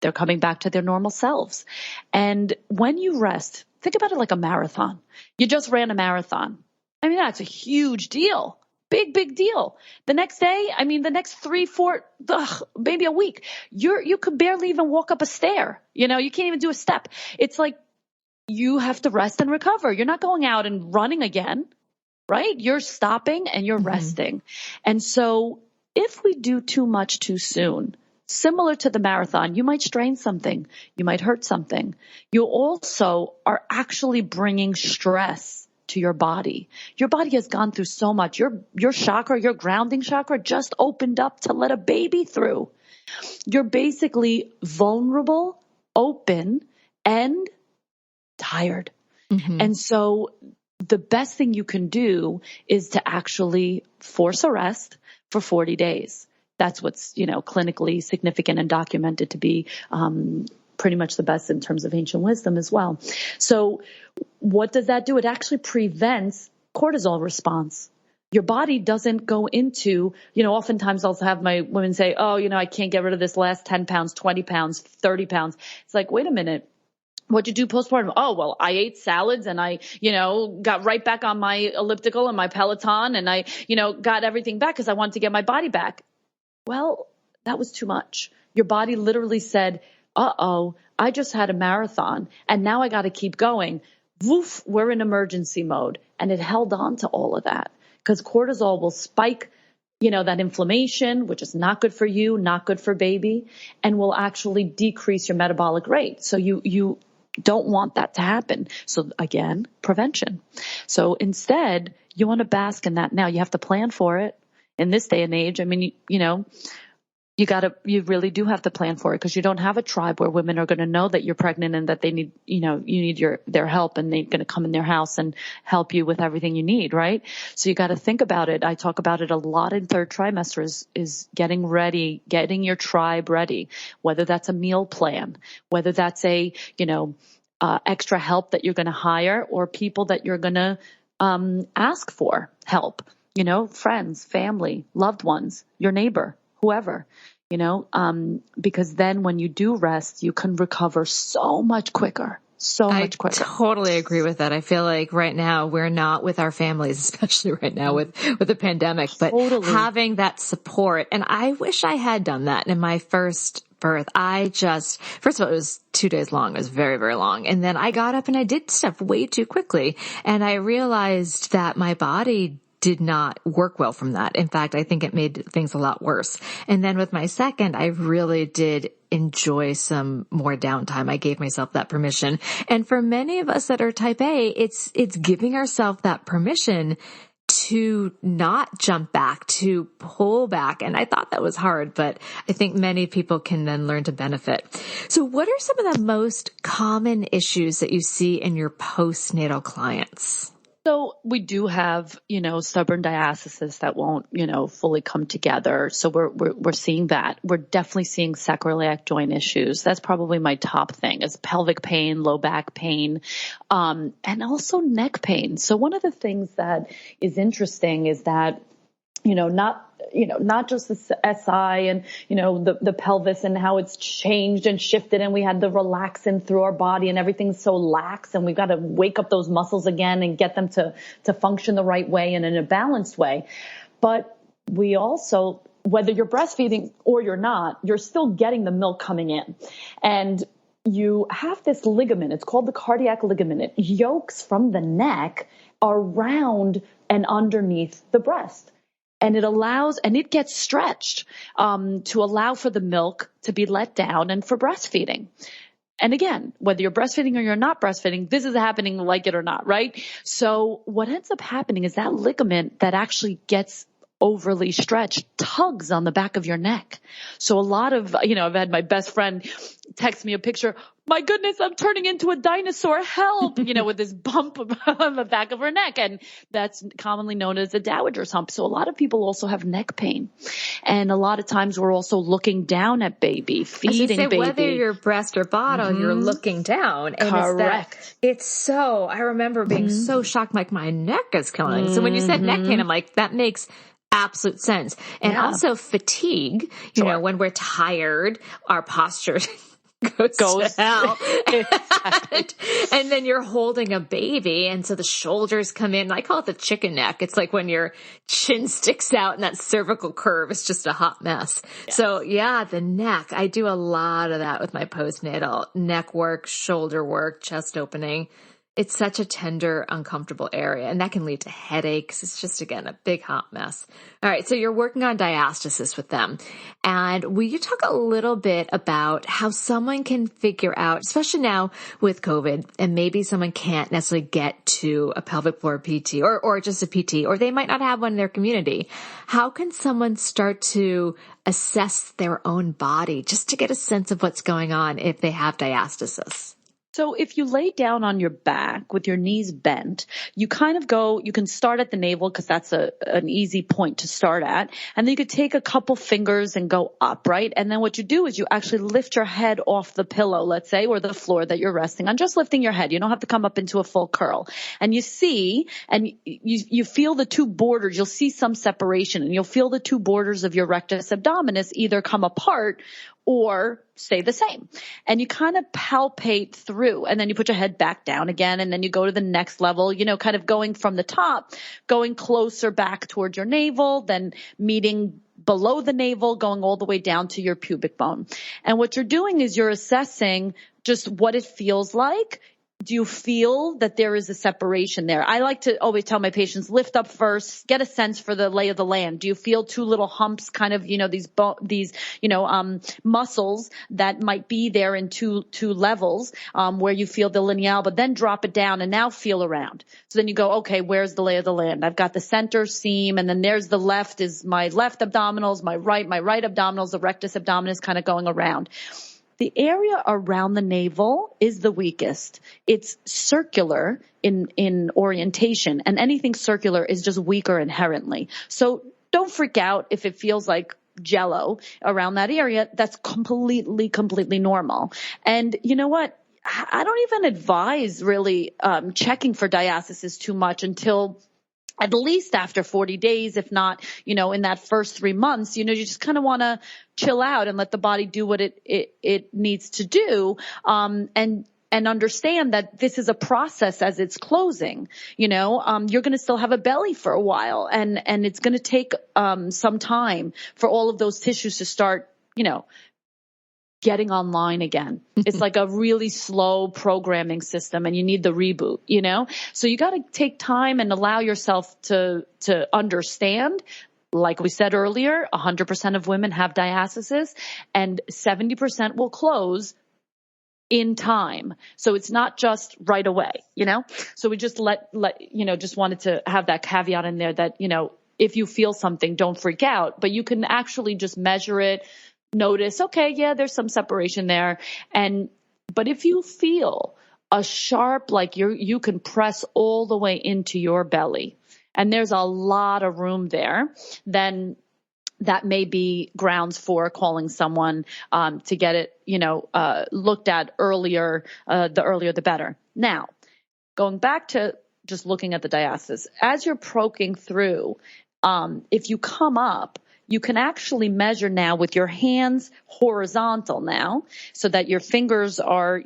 they're coming back to their normal selves. And when you rest, think about it like a marathon. You just ran a marathon. That's a huge deal. Big deal. The next day, the next 3, 4, maybe a week, you could barely even walk up a stair. You can't even do a step. It's like, you have to rest and recover. You're not going out and running again, right? You're stopping and you're resting. And so if we do too much too soon, similar to the marathon, you might strain something. You might hurt something. You also are actually bringing stress to your body. Your body has gone through so much. Your chakra, your grounding chakra just opened up to let a baby through. You're basically vulnerable, open, and tired. And so the best thing you can do is to actually force a rest for 40 days. That's what's, clinically significant and documented to be pretty much the best in terms of ancient wisdom as well. So what does that do? It actually prevents cortisol response. Your body doesn't go into, oftentimes I'll have my women say, oh, I can't get rid of this last 10 pounds, 20 pounds, 30 pounds. It's like, wait a minute. What'd you do postpartum? Oh, well, I ate salads and I, got right back on my elliptical and my Peloton and I, got everything back because I wanted to get my body back. Well, that was too much. Your body literally said, uh-oh, I just had a marathon and now I got to keep going. Woof, we're in emergency mode. And it held on to all of that because cortisol will spike, that inflammation, which is not good for you, not good for baby, and will actually decrease your metabolic rate. So you don't want that to happen. So again, prevention. So instead, you want to bask in that now. You have to plan for it in this day and age. I mean, you really do have to plan for it because you don't have a tribe where women are going to know that you're pregnant and that they need, you need their help and they're going to come in their house and help you with everything you need, right? So you got to think about it. I talk about it a lot in third trimester is getting ready, getting your tribe ready, whether that's a meal plan, whether that's a, extra help that you're going to hire or people that you're going to ask for help, friends, family, loved ones, your neighbor, whoever, because then when you do rest, you can recover so much quicker. I totally agree with that. I feel like right now we're not with our families, especially right now with the pandemic, but having that support. And I wish I had done that in my first birth. First of all, it was 2 days long. It was very, very long. And then I got up and I did stuff way too quickly. And I realized that my body did not work well from that. In fact, I think it made things a lot worse. And then with my second, I really did enjoy some more downtime. I gave myself that permission. And for many of us that are type A, it's giving ourselves that permission to not jump back, to pull back. And I thought that was hard, but I think many people can then learn to benefit. So what are some of the most common issues that you see in your postnatal clients? So we do have, stubborn diastasis that won't, fully come together. So we're seeing that. We're definitely seeing sacroiliac joint issues. That's probably my top thing is pelvic pain, low back pain, and also neck pain. So one of the things that is interesting is that, not just the SI and, the pelvis and how it's changed and shifted and we had the relaxin through our body and everything's so lax and we've got to wake up those muscles again and get them to function the right way and in a balanced way. But we also, whether you're breastfeeding or you're not, you're still getting the milk coming in. And you have this ligament, it's called the cardiac ligament. It yokes from the neck around and underneath the breast. And it gets stretched to allow for the milk to be let down and for breastfeeding. And again, whether you're breastfeeding or you're not breastfeeding, this is happening like it or not, right? So what ends up happening is that ligament that actually gets overly stretched tugs on the back of your neck. So a lot of, I've had my best friend text me a picture. My goodness, I'm turning into a dinosaur. Help, with this bump on the back of her neck. And that's commonly known as a dowager's hump. So a lot of people also have neck pain. And a lot of times we're also looking down at baby, feeding baby. Whether you're breast or bottom, you're looking down. And correct. I remember being so shocked, like my neck is killing. So when you said neck pain, I'm like, that makes absolute sense. And also fatigue, when we're tired, our posture goes to hell. And then you're holding a baby. And so the shoulders come in. I call it the chicken neck. It's like when your chin sticks out and that cervical curve is just a hot mess. Yes. So the neck, I do a lot of that with my postnatal neck work, shoulder work, chest opening. It's such a tender, uncomfortable area, and that can lead to headaches. It's just, again, a big hot mess. All right, so you're working on diastasis with them. And will you talk a little bit about how someone can figure out, especially now with COVID, and maybe someone can't necessarily get to a pelvic floor PT or just a PT, or they might not have one in their community. How can someone start to assess their own body just to get a sense of what's going on if they have diastasis? So if you lay down on your back with your knees bent, you kind of you can start at the navel because that's an easy point to start at. And then you could take a couple fingers and go up, right? And then what you do is you actually lift your head off the pillow, let's say, or the floor that you're resting on, just lifting your head. You don't have to come up into a full curl. And you see, and you feel the two borders, you'll see some separation, and you'll feel the two borders of your rectus abdominis either come apart or stay the same. And you kind of palpate through, and then you put your head back down again, and then you go to the next level, kind of going from the top, going closer back towards your navel, then meeting below the navel, going all the way down to your pubic bone. And what you're doing is you're assessing just what it feels like. Do you feel that there is a separation there? I like to always tell my patients, lift up first, get a sense for the lay of the land. Do you feel two little humps, kind of, these muscles that might be there in two levels, where you feel the lineal, but then drop it down and now feel around. So then you go, okay, where's the lay of the land? I've got the center seam, and then there's the left is my left abdominals, my right abdominals, the rectus abdominis kind of going around. The area around the navel is the weakest. It's circular in orientation, and anything circular is just weaker inherently. So don't freak out if it feels like jello around that area. That's completely normal. And you know what? I don't even advise really checking for diastasis too much until at least after 40 days, if not, in that first 3 months, you just kind of want to chill out and let the body do what it needs to do. And understand that this is a process as it's closing. You're going to still have a belly for a while, and it's going to take some time for all of those tissues to start, getting online again. It's like a really slow programming system, and you need the reboot, So you got to take time and allow yourself to understand. Like we said earlier, 100% of women have diastasis, and 70% will close in time. So it's not just right away, So we just just wanted to have that caveat in there that, if you feel something, don't freak out, but you can actually just measure it, notice, okay, yeah, there's some separation there. But if you feel a sharp, like you can press all the way into your belly, and there's a lot of room there, then that may be grounds for calling someone to get it, looked at earlier. The earlier, the better. Now, going back to just looking at the diastasis, as you're poking through, if you come up, you can actually measure now with your hands horizontal now, so that your fingers are,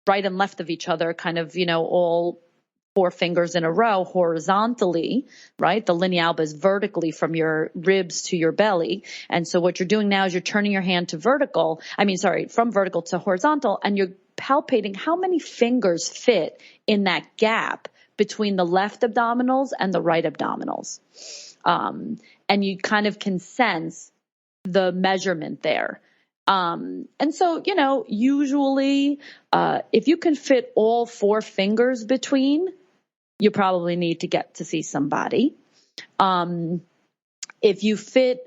right and left of each other, kind of, all 4 fingers in a row horizontally, right? The linea is vertically from your ribs to your belly. And so what you're doing now is you're turning your hand from vertical to horizontal, and you're palpating how many fingers fit in that gap between the left abdominals and the right abdominals. And you kind of can sense the measurement there. And so, usually, if you can fit all 4 fingers between, you probably need to get to see somebody. If you fit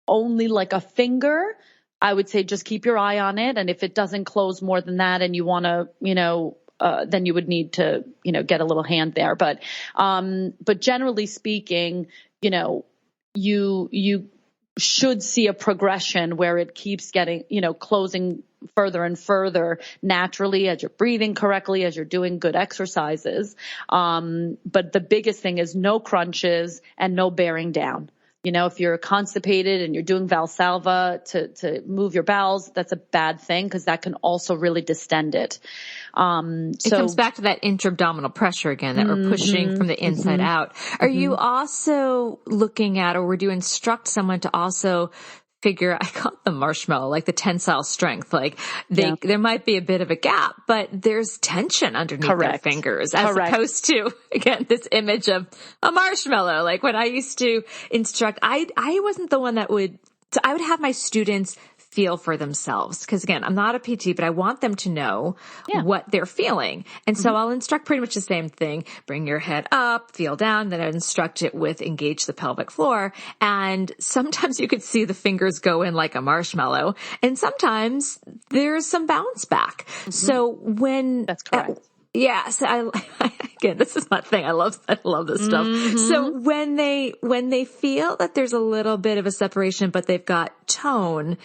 only like a finger, I would say just keep your eye on it. And if it doesn't close more than that and you want to, then you would need to, get a little hand there. But generally speaking, you should see a progression where it keeps getting, closing further and further naturally as you're breathing correctly, as you're doing good exercises. But the biggest thing is no crunches and no bearing down. If you're constipated and you're doing Valsalva to move your bowels, that's a bad thing, because that can also really distend it. It comes back to that intra-abdominal pressure again, that we're pushing from the inside out. Are you also looking at, or would you instruct someone to also figure, I call it the marshmallow, like the tensile strength, like there might be a bit of a gap, but there's tension underneath their fingers, as opposed to, again, this image of a marshmallow. Like when I used to instruct, I wasn't the one that I would have my students feel for themselves. Because again, I'm not a PT, but I want them to know what they're feeling. And so I'll instruct pretty much the same thing. Bring your head up, feel down. Then I instruct it with engage the pelvic floor. And sometimes you could see the fingers go in like a marshmallow. And sometimes there's some bounce back. So when That's correct. Yes, again, this is my thing. I love this stuff. So when they feel that there's a little bit of a separation, but they've got tone.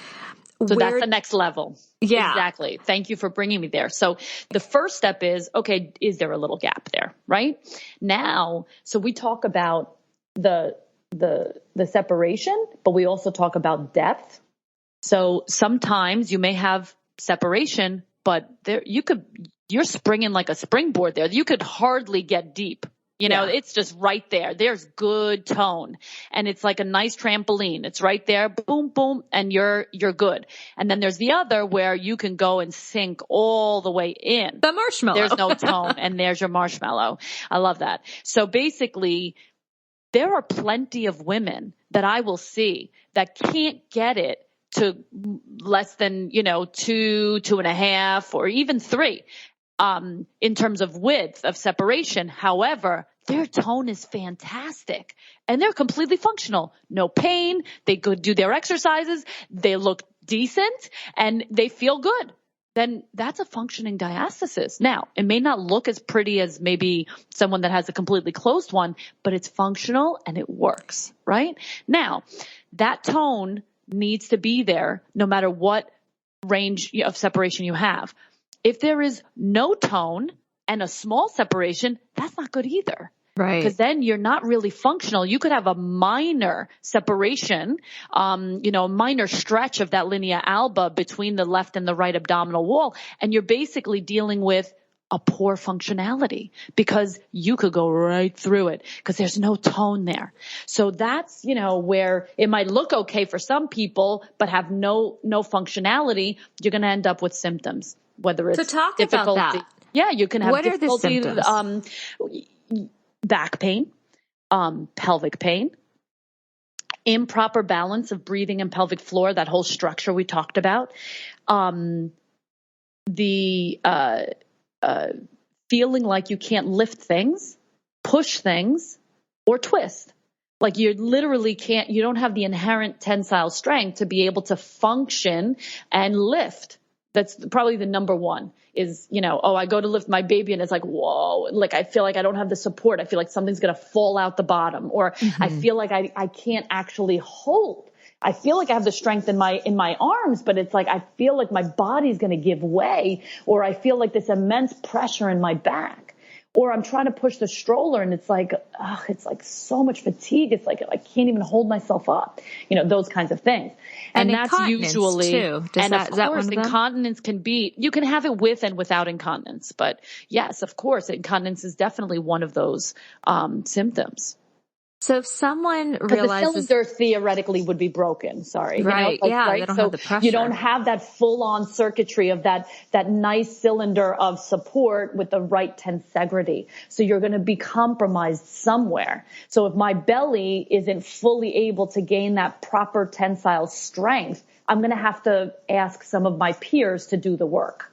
So that's the next level. Yeah. Exactly. Thank you for bringing me there. So the first step is, okay, is there a little gap there? Right now. So we talk about the separation, but we also talk about depth. So sometimes you may have separation, but you're springing like a springboard there. You could hardly get deep. You know, it's just right there. There's good tone, and it's like a nice trampoline. It's right there. Boom, boom. And you're good. And then there's the other where you can go and sink all the way in. The marshmallow. There's no tone, and there's your marshmallow. I love that. So basically, there are plenty of women that I will see that can't get it to less than, 2, 2.5, or even 3. In terms of width of separation. However, their tone is fantastic and they're completely functional. No pain. They could do their exercises. They look decent and they feel good. Then that's a functioning diastasis. Now, it may not look as pretty as maybe someone that has a completely closed one, but it's functional and it works, right? Now, that tone needs to be there no matter what range of separation you have. If there is no tone and a small separation, that's not good either. Right. Because then you're not really functional. You could have a minor separation, a minor stretch of that linea alba between the left and the right abdominal wall. And you're basically dealing with a poor functionality because you could go right through it because there's no tone there. So that's, where it might look okay for some people, but have no functionality. You're going to end up with symptoms. Whether it's talk difficulty. about that. Yeah, you can have what difficulty, are the symptoms? Back pain, pelvic pain, improper balance of breathing and pelvic floor, that whole structure we talked about, the feeling like you can't lift things, push things, or twist. Like you literally you don't have the inherent tensile strength to be able to function and lift. That's probably the number one is, I go to lift my baby and it's like, whoa, like I feel like I don't have the support. I feel like something's going to fall out the bottom, or I feel like I can't actually hold. I feel like I have the strength in my arms, but it's like, I feel like my body's going to give way, or I feel like this immense pressure in my back. Or I'm trying to push the stroller and it's like so much fatigue. It's like I can't even hold myself up, those kinds of things. And that's usually, too. Of course, incontinence you can have it with and without incontinence. But yes, of course, incontinence is definitely one of those symptoms. So if someone the realizes cylinder theoretically would be broken, sorry. Right. They don't have the pressure. You don't have that full on circuitry of that nice cylinder of support with the right tensegrity. So you're going to be compromised somewhere. So if my belly isn't fully able to gain that proper tensile strength, I'm going to have to ask some of my peers to do the work.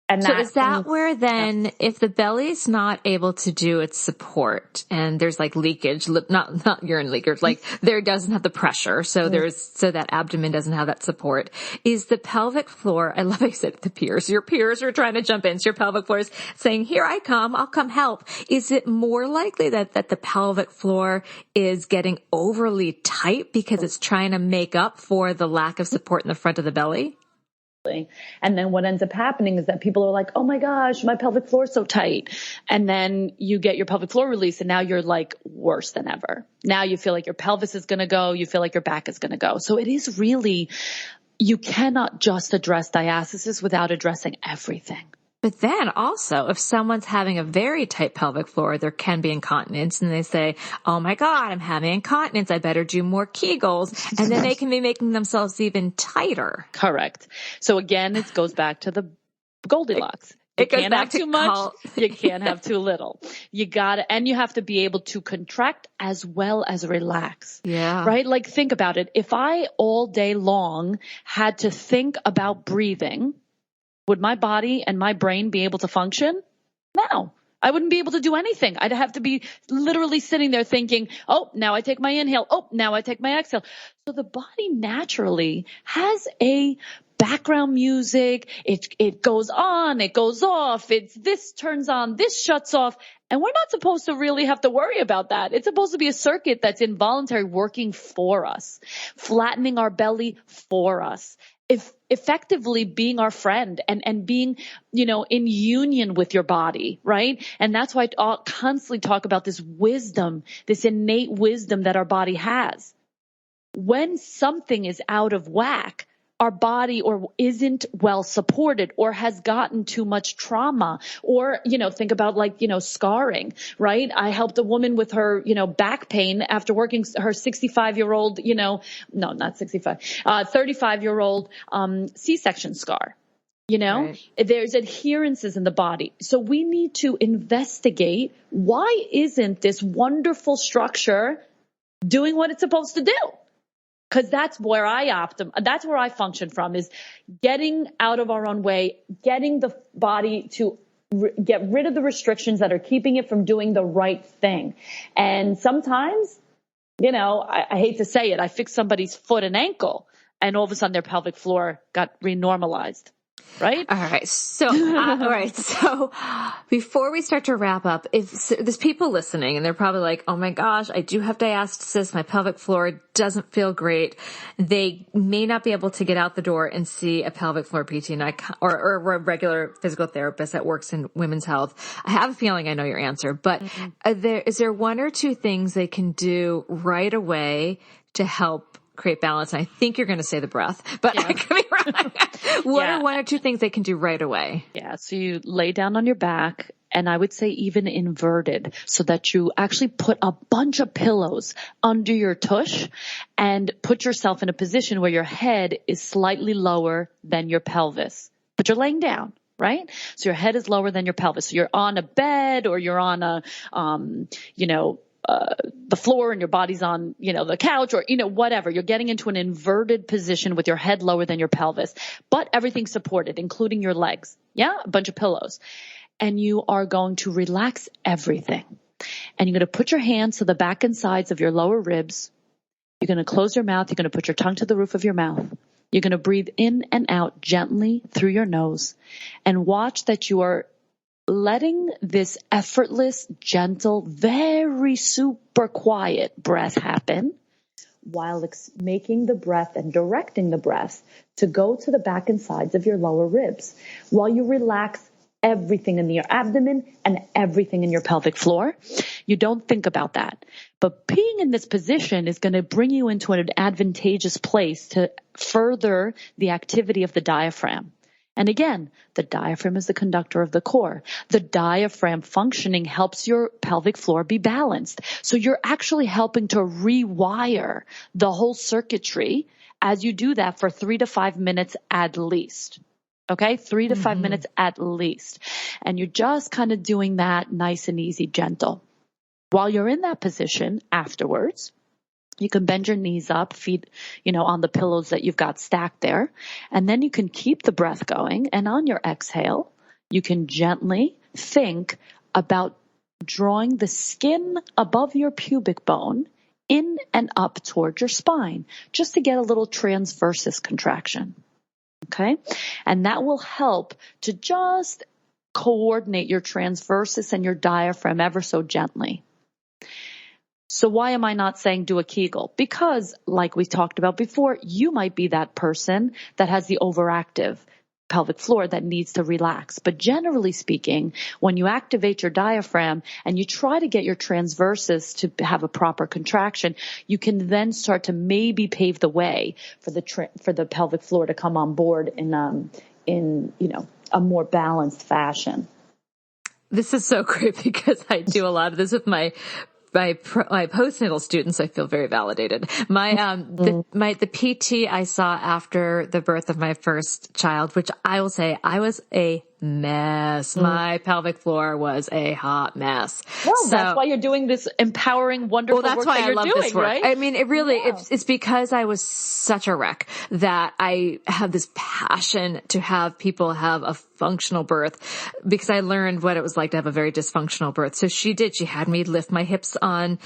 And so is that where then, if the belly's not able to do its support and there's like leakage, not urine leakage, like there doesn't have the pressure. So so that abdomen doesn't have that support. Is the pelvic floor, I love how you said the peers, your peers are trying to jump in. So your pelvic floor is saying, here I come, I'll come help. Is it more likely that the pelvic floor is getting overly tight because it's trying to make up for the lack of support in the front of the belly? And then what ends up happening is that people are like, oh my gosh, my pelvic floor is so tight. And then you get your pelvic floor release and now you're like worse than ever. Now you feel like your pelvis is going to go. You feel like your back is going to go. So it is really, you cannot just address diastasis without addressing everything. But then also, if someone's having a very tight pelvic floor, there can be incontinence, and they say, oh my God, I'm having incontinence. I better do more Kegels. And then they can be making themselves even tighter. Correct. So again, it goes back to the Goldilocks. It goes can't back have to too much. You can't have too little. You have to be able to contract as well as relax. Yeah. Right? Like think about it. If I all day long had to think about breathing, would my body and my brain be able to function? No. I wouldn't be able to do anything. I'd have to be literally sitting there thinking, oh, now I take my inhale. Oh, now I take my exhale. So the body naturally has a background music. It goes on, it goes off. This turns on, this shuts off. And we're not supposed to really have to worry about that. It's supposed to be a circuit that's involuntary working for us, flattening our belly for us. If effectively being our friend and being, in union with your body, right? And that's why I constantly talk about this wisdom, this innate wisdom that our body has. When something is out of whack, our body or isn't well supported or has gotten too much trauma or, think about scarring, right? I helped a woman with her, back pain after working her 65-year-old, no, not 65, 35-year-old, C-section scar. Right. There's adherences in the body. So we need to investigate why isn't this wonderful structure doing what it's supposed to do? Because that's where that's where I function from, is getting out of our own way, getting the body to get rid of the restrictions that are keeping it from doing the right thing. And sometimes, I hate to say it, I fixed somebody's foot and ankle and all of a sudden their pelvic floor got renormalized. Right? All right. So, all right. So before we start to wrap up, if there's people listening and they're probably like, oh my gosh, I do have diastasis. My pelvic floor doesn't feel great. They may not be able to get out the door and see a pelvic floor PT or a regular physical therapist that works in women's health. I have a feeling I know your answer, but is there one or two things they can do right away to help create balance? And I think you're going to say the breath, but I could be wrong. What are one or two things they can do right away? Yeah. So you lay down on your back, and I would say even inverted, so that you actually put a bunch of pillows under your tush and put yourself in a position where your head is slightly lower than your pelvis, but you're laying down. Right? So your head is lower than your pelvis. So you're on a bed or you're on a, the floor and your body's on, the couch or, whatever. You're getting into an inverted position with your head lower than your pelvis, but everything's supported, including your legs. Yeah. A bunch of pillows. And you are going to relax everything. And you're going to put your hands to the back and sides of your lower ribs. You're going to close your mouth. You're going to put your tongue to the roof of your mouth. You're going to breathe in and out gently through your nose and watch that you are letting this effortless, gentle, very super quiet breath happen while making the breath and directing the breath to go to the back and sides of your lower ribs while you relax everything in your abdomen and everything in your pelvic floor. You don't think about that. But being in this position is going to bring you into an advantageous place to further the activity of the diaphragm. And again, the diaphragm is the conductor of the core. The diaphragm functioning helps your pelvic floor be balanced. So you're actually helping to rewire the whole circuitry as you do that for 3 to 5 minutes at least. Okay? 3 to 5 minutes at least. And you're just kind of doing that nice and easy, gentle. While you're in that position afterwards, you can bend your knees up, feet, on the pillows that you've got stacked there. And then you can keep the breath going. And on your exhale, you can gently think about drawing the skin above your pubic bone in and up towards your spine, just to get a little transversus contraction. Okay? And that will help to just coordinate your transversus and your diaphragm ever so gently. So why am I not saying do a Kegel? Because, like we talked about before, you might be that person that has the overactive pelvic floor that needs to relax. But generally speaking, when you activate your diaphragm and you try to get your transversus to have a proper contraction, you can then start to maybe pave the way for the pelvic floor to come on board in a more balanced fashion. This is so great because I do a lot of this with my postnatal students. I feel very validated. The PT I saw after the birth of my first child, which I will say I was a mess. My pelvic floor was a hot mess. Well, that's why you're doing this empowering, wonderful that's work why that I you're love doing, this work. right? I mean, it really, it's because I was such a wreck that I have this passion to have people have a functional birth, because I learned what it was like to have a very dysfunctional birth. So she had me lift my hips on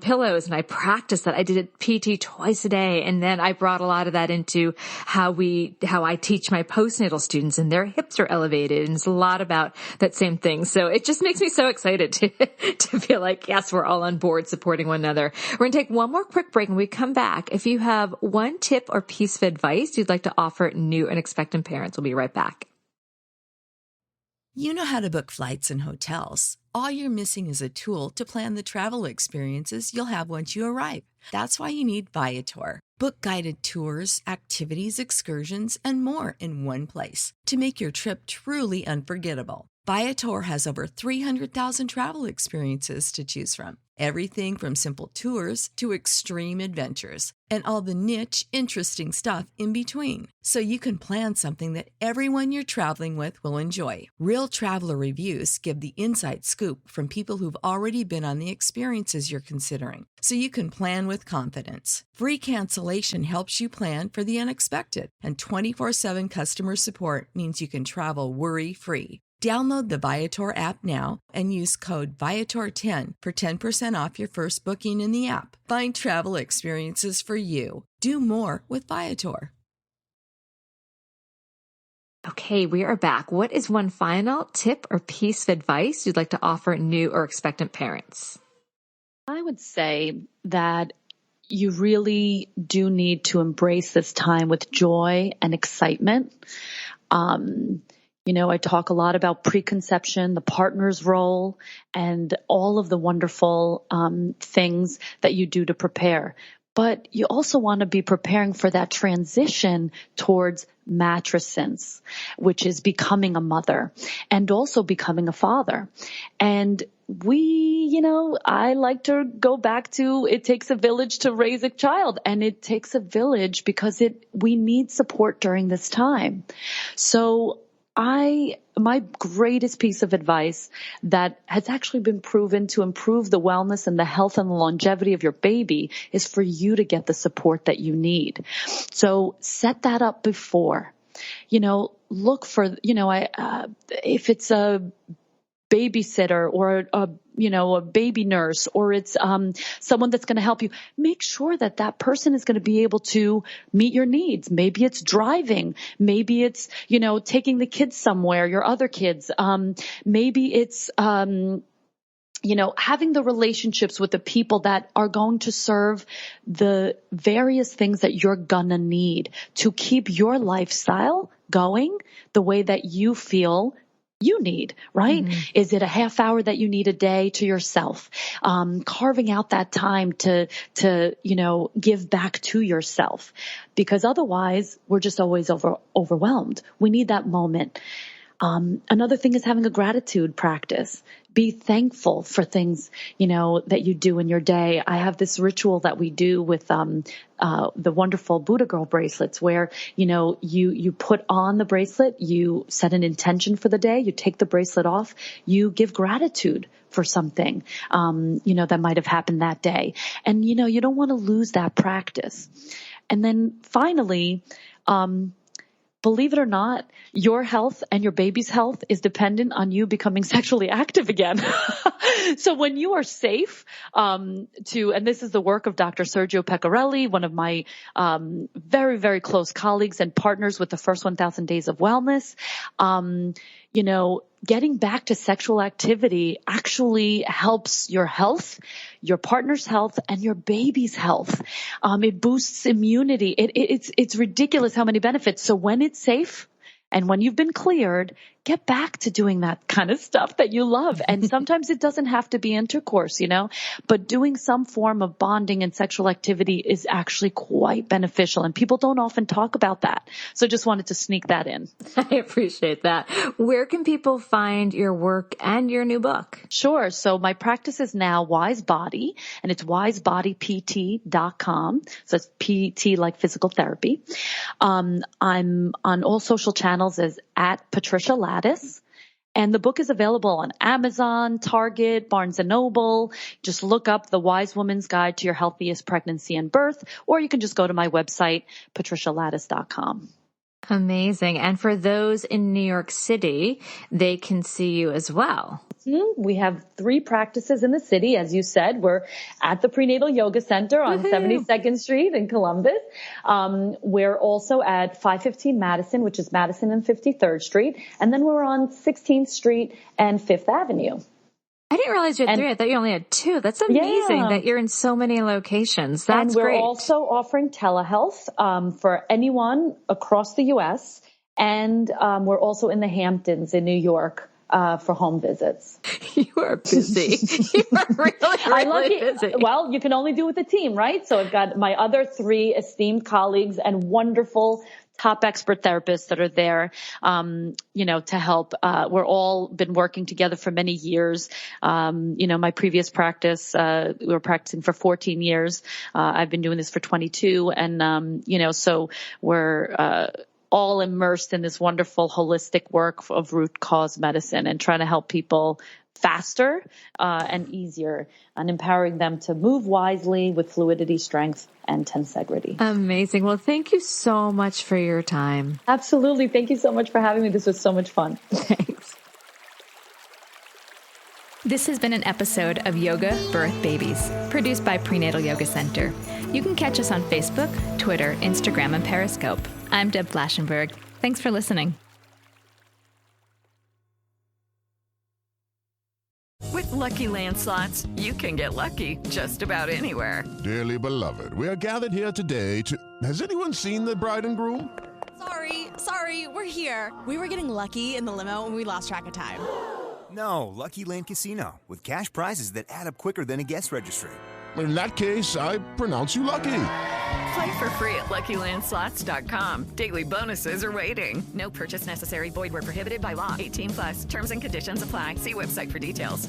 pillows, and I practiced that. I did it PT twice a day. And then I brought a lot of that into how I teach my postnatal students, and their hips are elevated. And it's a lot about that same thing. So it just makes me so excited to feel like, yes, we're all on board supporting one another. We're going to take one more quick break, and we come back. If you have one tip or piece of advice you'd like to offer new and expectant parents, we'll be right back. You know how to book flights and hotels. All you're missing is a tool to plan the travel experiences you'll have once you arrive. That's why you need Viator. Book guided tours, activities, excursions, and more in one place to make your trip truly unforgettable. Viator has over 300,000 travel experiences to choose from. Everything from simple tours to extreme adventures, and all the niche, interesting stuff in between. So you can plan something that everyone you're traveling with will enjoy. Real traveler reviews give the inside scoop from people who've already been on the experiences you're considering. So you can plan with confidence. Free cancellation helps you plan for the unexpected. And 24/7 customer support means you can travel worry-free. Download the Viator app now and use code Viator10 for 10% off your first booking in the app. Find travel experiences for you. Do more with Viator. Okay, we are back. What is one final tip or piece of advice you'd like to offer new or expectant parents? I would say that you really do need to embrace this time with joy and excitement. I talk a lot about preconception, the partner's role, and all of the wonderful things that you do to prepare. But you also want to be preparing for that transition towards matrescence, which is becoming a mother and also becoming a father. And I like to go back to, it takes a village to raise a child, and it takes a village because we need support during this time. So my greatest piece of advice that has actually been proven to improve the wellness and the health and the longevity of your baby is for you to get the support that you need. So set that up before, look for, if it's a babysitter or a baby nurse, or it's someone that's going to help you, make sure that person is going to be able to meet your needs. Maybe it's driving. Maybe it's, taking the kids somewhere, your other kids. Maybe it's, having the relationships with the people that are going to serve the various things that you're gonna need to keep your lifestyle going the way that you feel you need, right? Mm-hmm. Is it a half hour that you need a day to yourself? Carving out that time to give back to yourself, because otherwise we're just always overwhelmed. We need that moment. Another thing is having a gratitude practice. Be thankful for things, that you do in your day. I have this ritual that we do with, the wonderful Buddha Girl bracelets where, you put on the bracelet, you set an intention for the day, you take the bracelet off, you give gratitude for something, that might have happened that day. And, you don't want to lose that practice. And then finally, believe it or not, your health and your baby's health is dependent on you becoming sexually active again. So when you are safe, and this is the work of Dr. Sergio Pecorelli, one of my very, very close colleagues and partners with the first 1,000 Days of Wellness, getting back to sexual activity actually helps your health, your partner's health, and your baby's health. It boosts immunity. It's ridiculous how many benefits. So when it's safe and when you've been cleared, get back to doing that kind of stuff that you love. And sometimes it doesn't have to be intercourse, but doing some form of bonding and sexual activity is actually quite beneficial. And people don't often talk about that. So just wanted to sneak that in. I appreciate that. Where can people find your work and your new book? Sure. So my practice is now Wise Body, and it's wisebodypt.com. So it's PT like physical therapy. I'm on all social channels as at Patricia Ladis. And the book is available on Amazon, Target, Barnes & Noble. Just look up The Wise Woman's Guide to Your Healthiest Pregnancy and Birth, or you can just go to my website, patricialadis.com. Amazing. And for those in New York City, they can see you as well. We have 3 practices in the city. As you said, we're at the Prenatal Yoga Center on 72nd Street in Columbus. We're also at 515 Madison, which is Madison and 53rd Street. And then we're on 16th Street and 5th Avenue. I didn't realize you had 3. I thought you only had 2. That's amazing that you're in so many locations. That's great. And we're great. also offering telehealth for anyone across the U.S. And we're also in the Hamptons in New York for home visits. You are busy. You are really busy. Well, you can only do with a team, right? So I've got my other 3 esteemed colleagues and wonderful top expert therapists that are there, to help. We're all been working together for many years. My previous practice, we were practicing for 14 years. I've been doing this for 22. And, so we're, all immersed in this wonderful holistic work of root cause medicine and trying to help people faster and easier and empowering them to move wisely with fluidity, strength, and tensegrity. Amazing. Well, thank you so much for your time. Absolutely. Thank you so much for having me. This was so much fun. Thanks. This has been an episode of Yoga Birth Babies, produced by Prenatal Yoga Center. You can catch us on Facebook, Twitter, Instagram, and Periscope. I'm Deb Flashenberg. Thanks for listening. With Lucky Land Slots, you can get lucky just about anywhere. Dearly beloved, we are gathered here today to... Has anyone seen the bride and groom? Sorry, we're here. We were getting lucky in the limo and we lost track of time. No, Lucky Land Casino, with cash prizes that add up quicker than a guest registry. In that case, I pronounce you lucky. Play for free at LuckyLandSlots.com. Daily bonuses are waiting. No purchase necessary. Void where prohibited by law. 18+. Terms and conditions apply. See website for details.